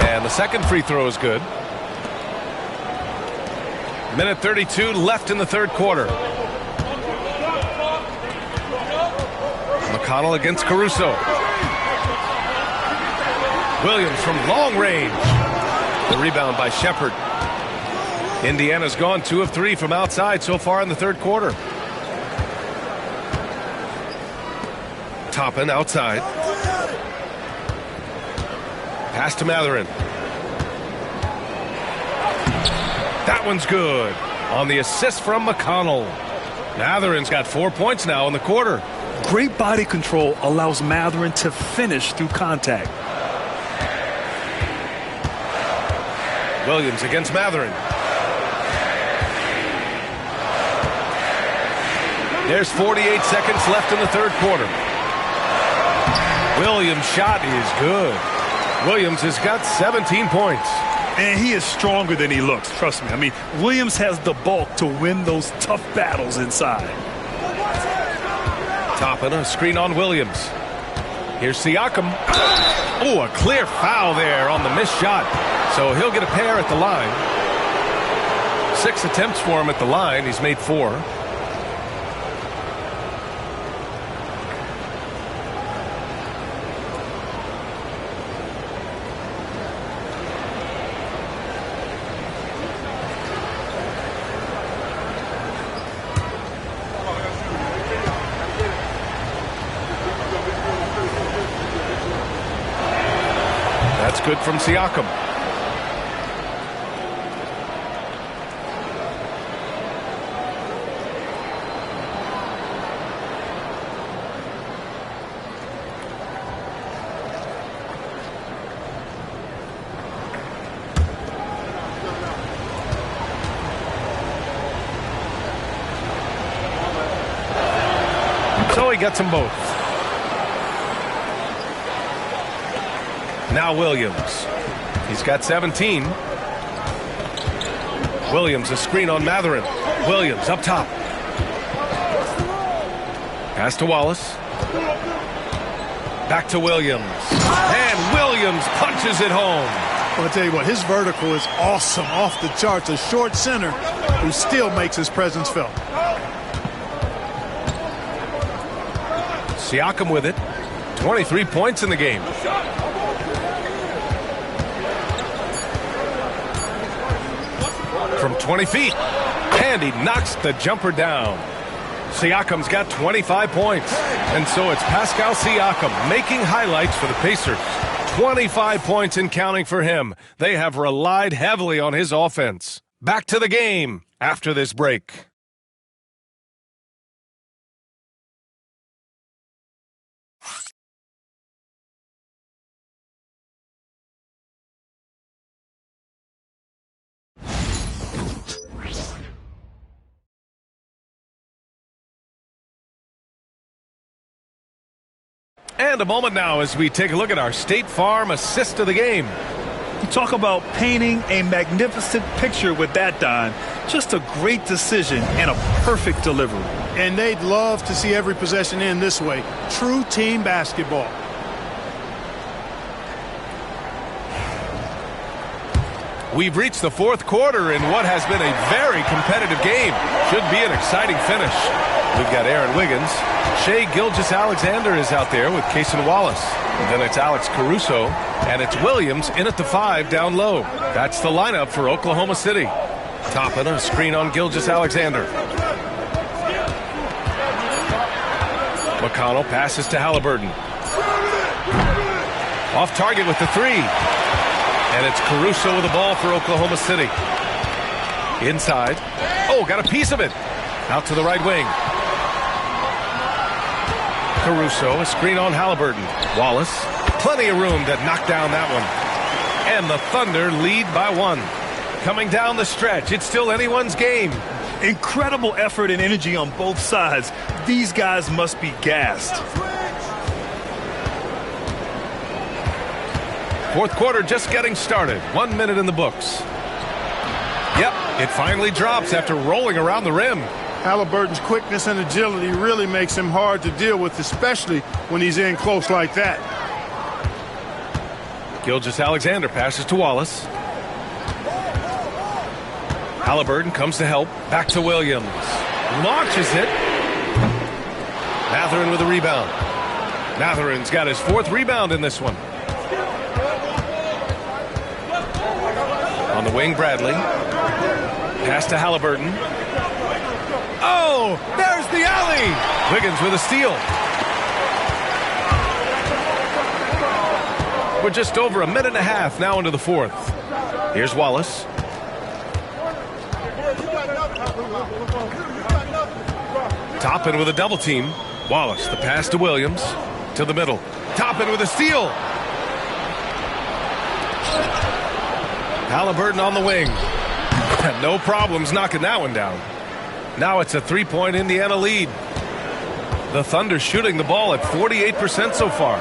And the second free throw is good. Minute 32 left in the third quarter. McConnell against Caruso. Williams from long range. The rebound by Shepherd. Indiana's gone 2 of 3 from outside so far in the third quarter. Toppin outside. Pass to Mathurin. That one's good. On the assist from McConnell. Mathurin's got 4 points now in the quarter. Great body control allows Mathurin to finish through contact. Williams against Mathurin. There's 48 seconds left in the third quarter. Williams' shot is good. Williams has got 17 points. And he is stronger than he looks, trust me. I mean, Williams has the bulk to win those tough battles inside. Toppin, a screen on Williams. Here's Siakam. Oh, a clear foul there on the missed shot. So he'll get a pair at the line. 6 attempts for him at the line. He's made 4. That's good from Siakam. So he gets them both. Now Williams. He's got 17. Williams, a screen on Mathurin. Williams up top. Pass to Wallace. Back to Williams. And Williams punches it home. Well, I'll tell you what, his vertical is awesome, off the charts. A short center who still makes his presence felt. Siakam with it. 23 points in the game. From 20 feet. And he knocks the jumper down. Siakam's got 25 points. And so it's Pascal Siakam making highlights for the Pacers. 25 points and counting for him. They have relied heavily on his offense. Back to the game after this break. And a moment now as we take a look at our State Farm assist of the game. You talk about painting a magnificent picture with that, Don. Just a great decision and a perfect delivery. And they'd love to see every possession end this way. True team basketball. We've reached the fourth quarter in what has been a very competitive game. Should be an exciting finish. We've got Aaron Wiggins. Shai Gilgeous-Alexander is out there with Cason Wallace. And then it's Alex Caruso. And it's Williams in at the 5 down low. That's the lineup for Oklahoma City. Toppin, a screen on Gilgeous-Alexander. McConnell passes to Halliburton. Off target with the 3. And it's Caruso with the ball for Oklahoma City. Inside. Oh, got a piece of it. Out to the right wing. Caruso, a screen on Halliburton. Wallace, plenty of room to knock down that one. And the Thunder lead by 1. Coming down the stretch, it's still anyone's game. Incredible effort and energy on both sides. These guys must be gassed. Fourth quarter just getting started. 1 minute in the books. Yep, it finally drops after rolling around the rim. Halliburton's quickness and agility really makes him hard to deal with, especially when he's in close like that. Gilgeous-Alexander passes to Wallace. Halliburton comes to help. Back to Williams. Launches it. Mathurin with a rebound. Mathurin's got his 4th rebound in this one. On the wing, Bradley. Pass to Halliburton. Oh, there's the alley. Wiggins with a steal. We're just over a minute and a half now into the 4th. Here's Wallace. Toppin with a double team. Wallace, the pass to Williams. To the middle. Toppin with a steal. Halliburton on the wing. No problems knocking that one down. Now it's a 3-point Indiana lead. The Thunder shooting the ball at 48% so far.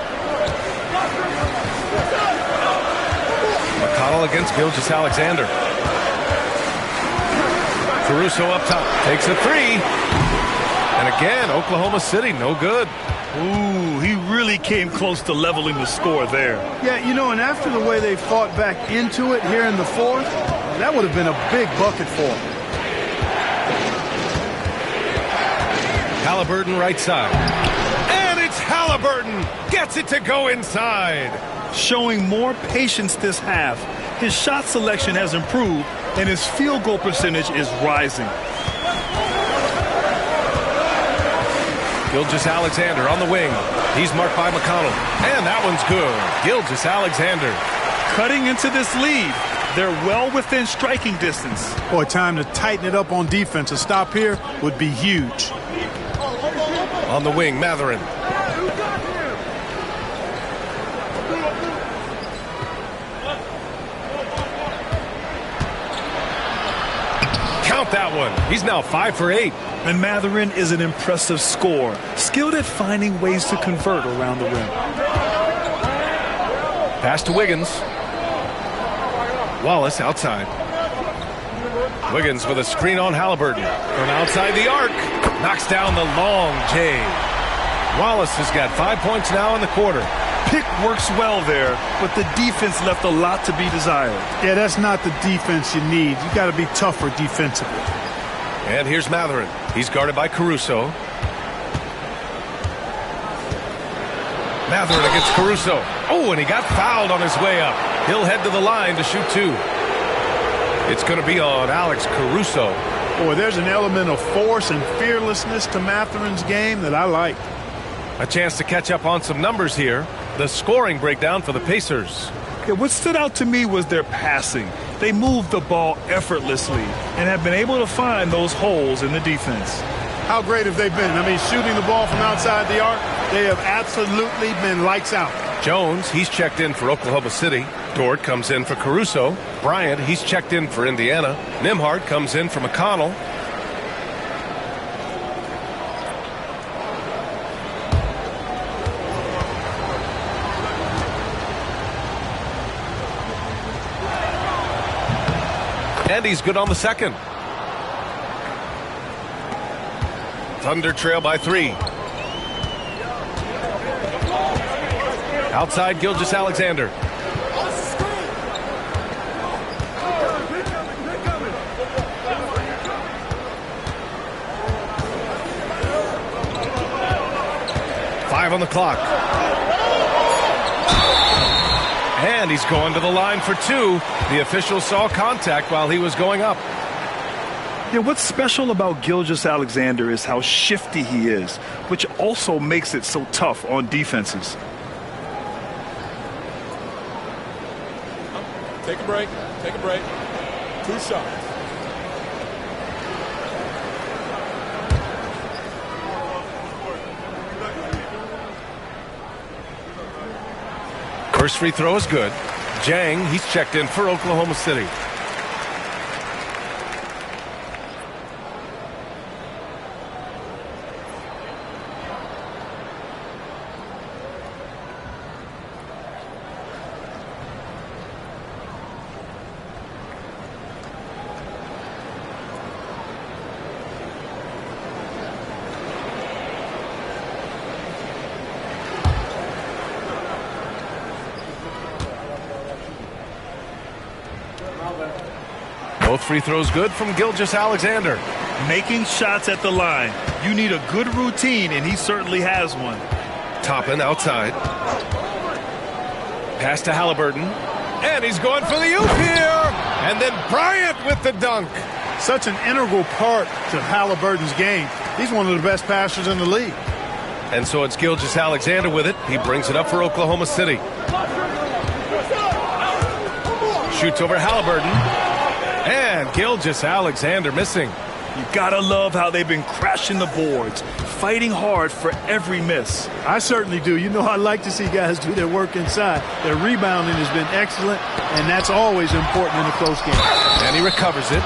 McConnell against Gilgeous-Alexander. Caruso up top. Takes a 3. And again, Oklahoma City, no good. Ooh, he really came close to leveling the score there. Yeah, you know, and after the way they fought back into it here in the 4th, that would have been a big bucket for him. Halliburton right side. And it's Halliburton. Gets it to go inside. Showing more patience this half. His shot selection has improved, and his field goal percentage is rising. Gilgeous-Alexander on the wing. He's marked by McConnell. And that one's good. Gilgeous-Alexander. Cutting into this lead. They're well within striking distance. Boy, time to tighten it up on defense. A stop here would be huge. On the wing, Mathurin. Count that one. He's now 5 for 8. And Mathurin is an impressive scorer, skilled at finding ways to convert around the rim. Pass to Wiggins. Wallace outside. Wiggins with a screen on Halliburton. From outside the arc. Knocks down the long J. Wallace has got 5 points now in the quarter. Pick works well there, but the defense left a lot to be desired. Yeah, that's not the defense you need. You got to be tougher defensively. And here's Mathurin. He's guarded by Caruso. Mathurin against Caruso. Oh, and he got fouled on his way up. He'll head to the line to shoot 2. It's going to be on Alex Caruso. Boy, there's an element of force and fearlessness to Mathurin's game that I like. A chance to catch up on some numbers here. The scoring breakdown for the Pacers. Yeah, what stood out to me was their passing. They moved the ball effortlessly and have been able to find those holes in the defense. How great have they been? I mean, shooting the ball from outside the arc, they have absolutely been lights out. Jones, he's checked in for Oklahoma City. Dort comes in for Caruso. Bryant, he's checked in for Indiana. Nembhard comes in for McConnell. And he's good on the second. Thunder trail by 3. Outside Gilgeous-Alexander. Five on the clock. And he's going to the line for 2. The official saw contact while he was going up. Yeah, what's special about Gilgeous-Alexander is how shifty he is, which also makes it so tough on defenses. Take a break. Take a break. 2 shots. First free throw is good. Jang, he's checked in for Oklahoma City. Both free throws good from Gilgeous-Alexander. Making shots at the line. You need a good routine, and he certainly has one. Toppin outside. Pass to Halliburton. And he's going for the oop here. And then Bryant with the dunk. Such an integral part to Halliburton's game. He's one of the best passers in the league. And so it's Gilgeous-Alexander with it. He brings it up for Oklahoma City. Shoots over Halliburton. And Gilgeous-Alexander missing. You gotta love how they've been crashing the boards, fighting hard for every miss. I certainly do. You know, I like to see guys do their work inside. Their rebounding has been excellent, and that's always important in a close game. And he recovers it.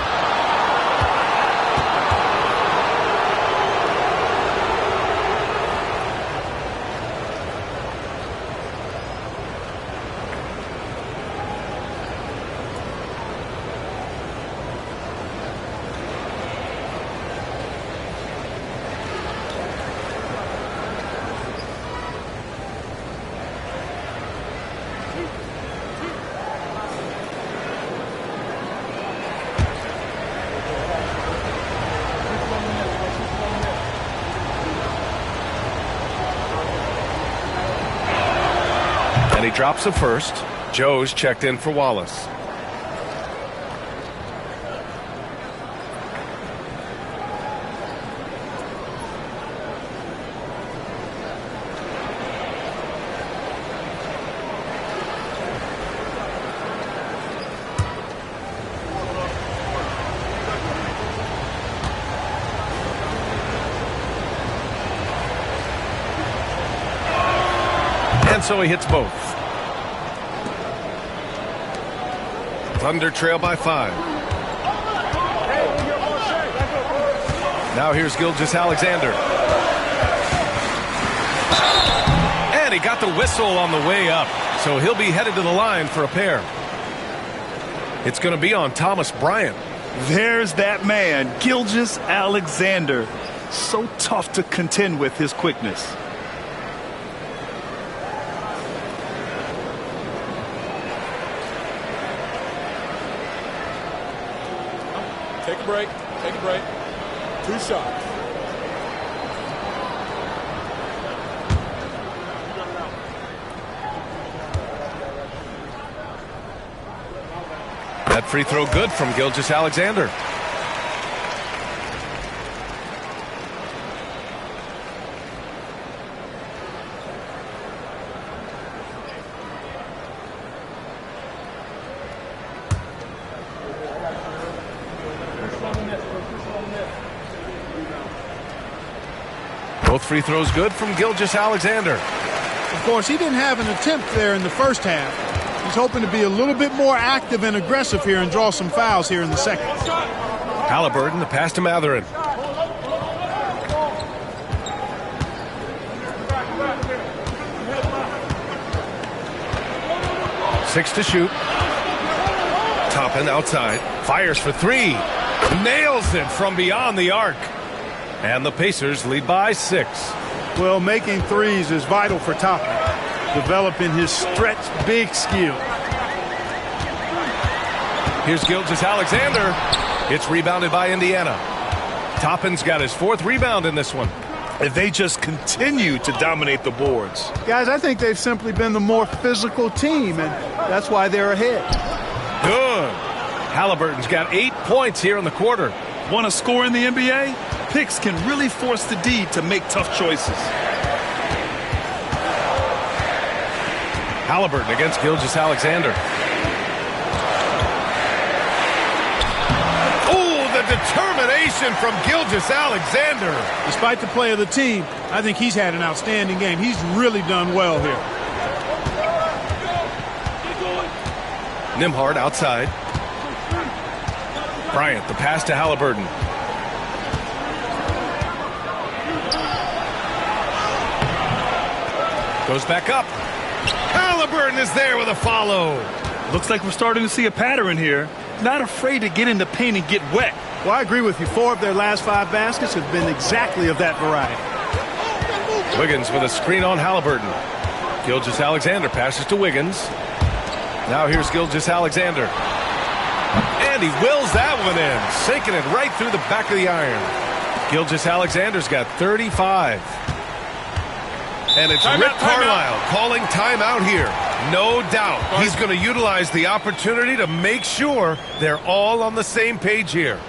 He drops a first. Joe's checked in for Wallace. And so he hits both. Thunder trail by 5. Now here's Gilgeous-Alexander. And he got the whistle on the way up. So he'll be headed to the line for a pair. It's going to be on Thomas Bryant. There's that man, Gilgeous-Alexander. So tough to contend with his quickness. Take a break. Take a break. 2 shots. That free throw good from Gilgeous-Alexander. Both free throws good from Gilgeous-Alexander. Of course, he didn't have an attempt there in the first half. He's hoping to be a little bit more active and aggressive here and draw some fouls here in the second. Halliburton, the pass to Mathurin. Six to shoot. Toppin outside. Fires for 3. Nails it from beyond the arc. And the Pacers lead by 6. Well, making threes is vital for Toppin, developing his stretch big skill. Here's Gilgeous-Alexander. It's rebounded by Indiana. Toppin's got his 4th rebound in this one. And they just continue to dominate the boards. Guys, I think they've simply been the more physical team, and that's why they're ahead. Good. Halliburton's got 8 points here in the quarter. Want to score in the NBA? Picks can really force the D to make tough choices. Halliburton against Gilgeous-Alexander. Oh, the determination from Gilgeous-Alexander. Despite the play of the team, I think he's had an outstanding game. He's really done well here. Nembhard outside. Bryant, the pass to Halliburton. Goes back up. Halliburton is there with a follow. Looks like we're starting to see a pattern here. Not afraid to get in the paint and get wet. Well, I agree with you. 4 of their last 5 baskets have been exactly of that variety. Wiggins with a screen on Halliburton. Gilgeous-Alexander passes to Wiggins. Now here's Gilgeous-Alexander. And he wills that one in, sinking it right through the back of the iron. Gilgeous-Alexander's got 35. And it's Rick Carlisle calling timeout here. No doubt he's going to utilize the opportunity to make sure they're all on the same page here.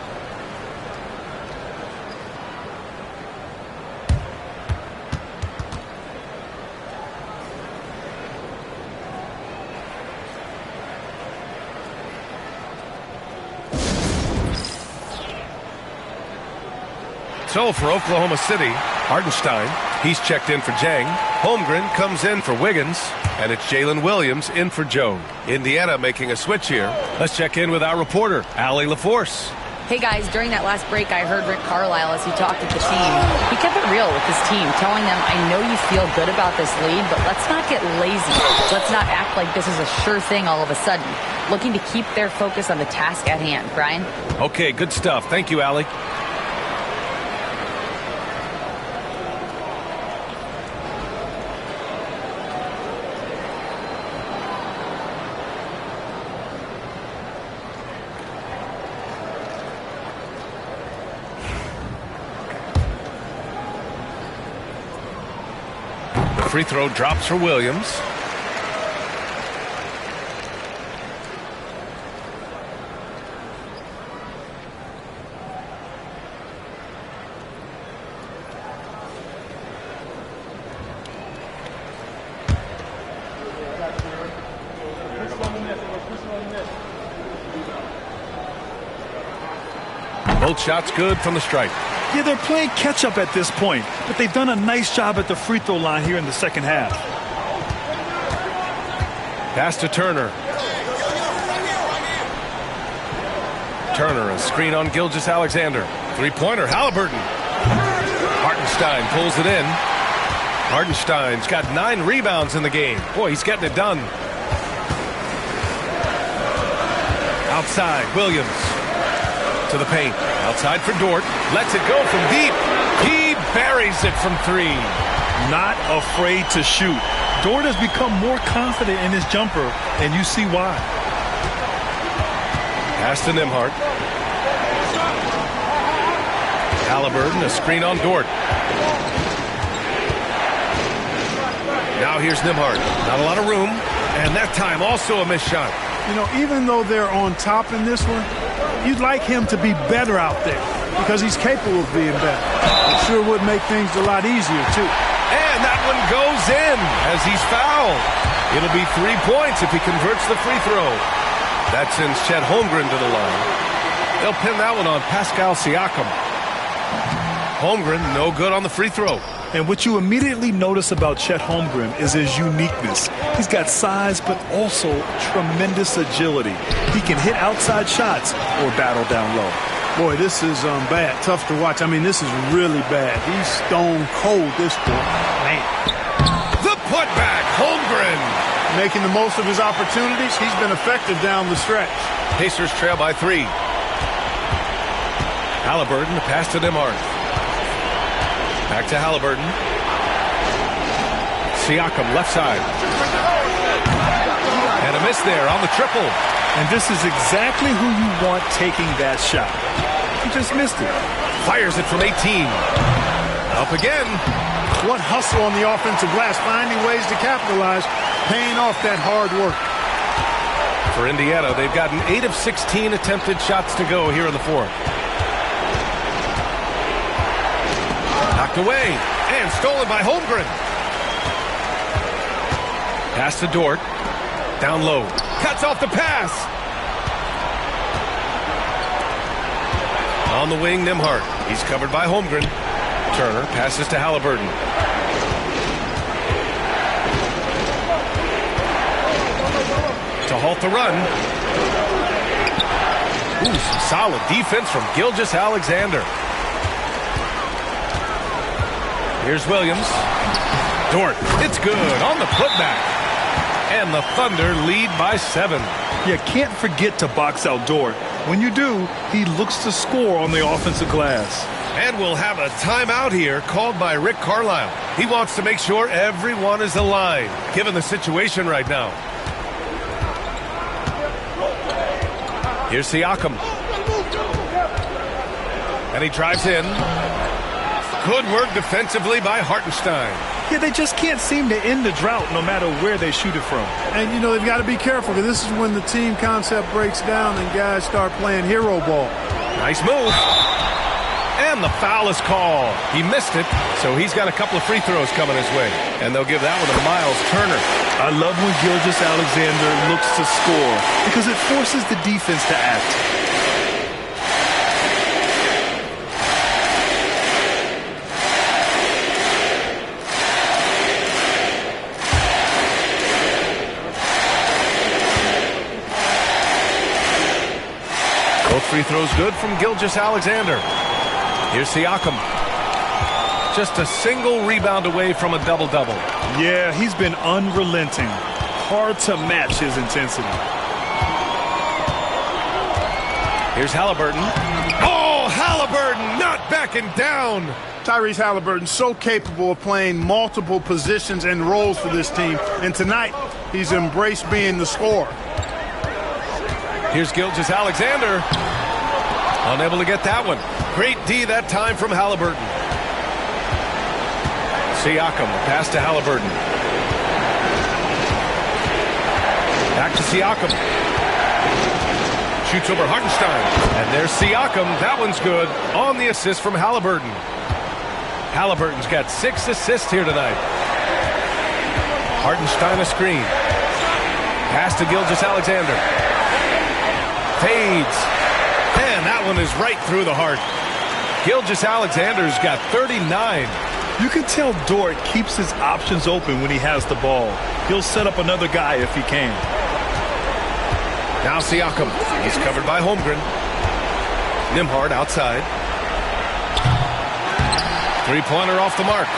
So for Oklahoma City, Hartenstein, he's checked in for Jang. Holmgren comes in for Wiggins, and it's Jalen Williams in for Joe. Indiana making a switch here. Let's check in with our reporter, Allie LaForce. Hey guys, during that last break, I heard Rick Carlisle as he talked with the team. He kept it real with his team, telling them, I know you feel good about this lead, but let's not get lazy. Let's not act like this is a sure thing all of a sudden. Looking to keep their focus on the task at hand. Brian? Okay, good stuff. Thank you, Allie. Free throw drops for Williams. Both shots good from the stripe. Yeah, they're playing catch-up at this point, but they've done a nice job at the free throw line here in the second half. Pass to Turner. Turner, a screen on Gilgeous-Alexander. Three-pointer, Halliburton. Hartenstein pulls it in. Hartenstein's got 9 rebounds in the game. Boy, he's getting it done. Outside, Williams. To the paint. Outside for Dort. Lets it go from deep. He buries it from 3. Not afraid to shoot. Dort has become more confident in his jumper, and you see why. Pass to Nembhard. Halliburton, a screen on Dort. Now here's Nembhard. Not a lot of room. And that time also a missed shot. You know, even though they're on top in this one, you'd like him to be better out there because he's capable of being better. It sure would make things a lot easier, too. And that one goes in as he's fouled. It'll be 3 points if he converts the free throw. That sends Chet Holmgren to the line. They'll pin that one on Pascal Siakam. Holmgren no good on the free throw. And what you immediately notice about Chet Holmgren is his uniqueness. He's got size, but also tremendous agility. He can hit outside shots or battle down low. Boy, this is bad. Tough to watch. I mean, this is really bad. He's stone cold this quarter. Man. The putback, Holmgren. Making the most of his opportunities. He's been effective down the stretch. Pacers trail by 3. Halliburton, the pass to Nembhard. Back to Halliburton. Siakam, left side. And a miss there on the triple. And this is exactly who you want taking that shot. He just missed it. Fires it from 18. Up again. What hustle on the offensive glass. Finding ways to capitalize. Paying off that hard work. For Indiana, they've gotten 8 of 16 attempted shots to go here in the fourth. Knocked away and stolen by Holmgren. Pass to Dort. Down low. Cuts off the pass. On the wing, Nembhard. He's covered by Holmgren. Turner passes to Halliburton. To halt the run. Ooh, some solid defense from Gilgeous-Alexander. Here's Williams. Dort, it's good on the putback. And the Thunder lead by 7. You can't forget to box out Dort. When you do, he looks to score on the offensive glass. And we'll have a timeout here called by Rick Carlisle. He wants to make sure everyone is aligned, given the situation right now. Here's Siakam. And he drives in. Good work defensively by Hartenstein. Yeah, they just can't seem to end the drought no matter where they shoot it from. And, you know, they've got to be careful because this is when the team concept breaks down and guys start playing hero ball. Nice move. And the foul is called. He missed it, so he's got a couple of free throws coming his way. And they'll give that one to Miles Turner. I love when Gilgeous-Alexander looks to score because it forces the defense to act. Both free throws good from Gilgeous-Alexander. Here's Siakam. Just a single rebound away from a double-double. Yeah, he's been unrelenting. Hard to match his intensity. Here's Halliburton. Oh, Halliburton not backing down. Tyrese Halliburton so capable of playing multiple positions and roles for this team. And tonight, he's embraced being the scorer. Here's Gilgeous-Alexander. Unable to get that one. Great D that time from Halliburton. Siakam, pass to Halliburton. Back to Siakam. Shoots over Hartenstein. And there's Siakam. That one's good on the assist from Halliburton. Halliburton's got 6 assists here tonight. Hartenstein a screen. Pass to Gilgeous-Alexander. Fades. And that one is right through the heart. Gilgeous-Alexander's got 39. You can tell Dort keeps his options open when he has the ball. He'll set up another guy if he can. Now Siakam. He's covered by Holmgren. Nembhard outside. Three-pointer off the mark.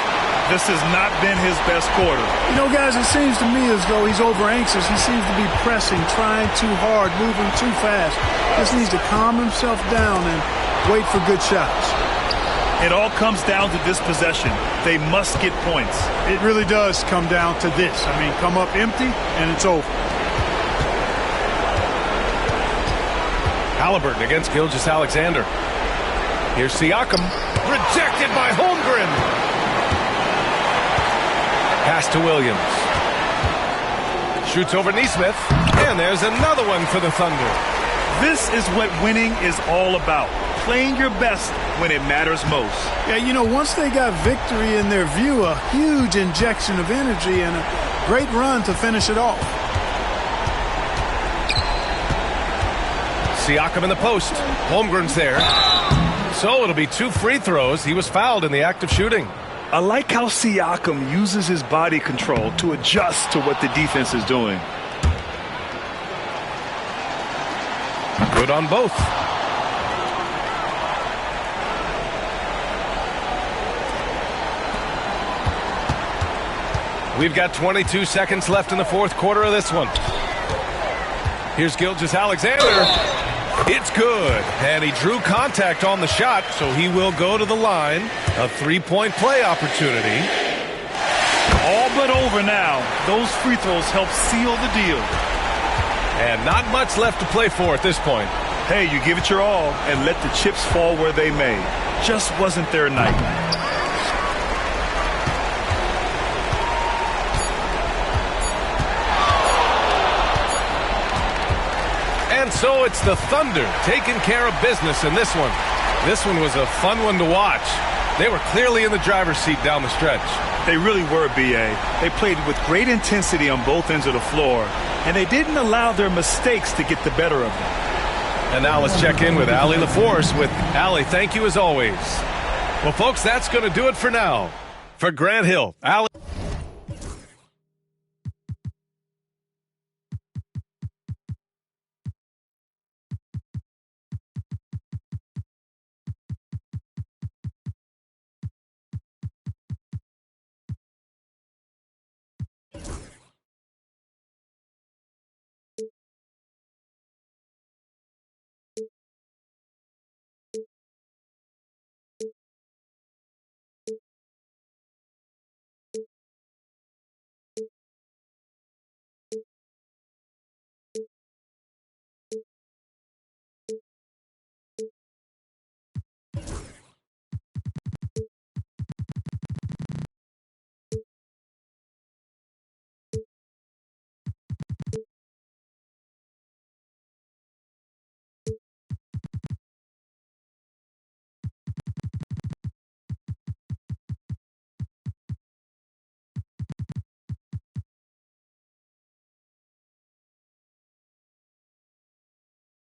This has not been his best quarter. You know, guys, it seems to me as though he's over-anxious. He seems to be pressing, trying too hard, moving too fast. Just needs to calm himself down and wait for good shots. It all comes down to this possession. They must get points. It really does come down to this. I mean, come up empty, and it's over. Halliburton against Gilgeous-Alexander. Here's Siakam. Rejected by Holmgren. Pass to Williams. Shoots over Nesmith. And there's another one for the Thunder. This is what winning is all about. Playing your best when it matters most. Yeah, you know, once they got victory in their view, a huge injection of energy and a great run to finish it off. Siakam in the post. Holmgren's there. So it'll be 2 free throws. He was fouled in the act of shooting. I like how Siakam uses his body control to adjust to what the defense is doing. Good on both. We've got 22 seconds left in the fourth quarter of this one. Here's Gilgeous-Alexander. It's good. And he drew contact on the shot, so he will go to the line. A 3-point play opportunity. All but over now. Those free throws help seal the deal. And not much left to play for at this point. Hey, you give it your all and let the chips fall where they may. Just wasn't their night. And so it's the Thunder taking care of business in this one. This one was a fun one to watch. They were clearly in the driver's seat down the stretch. They really were, B.A. They played with great intensity on both ends of the floor, and they didn't allow their mistakes to get the better of them. And now let's check in with Allie LaForce. With Allie, thank you as always. Well, folks, that's going to do it for now. For Grant Hill, Allie.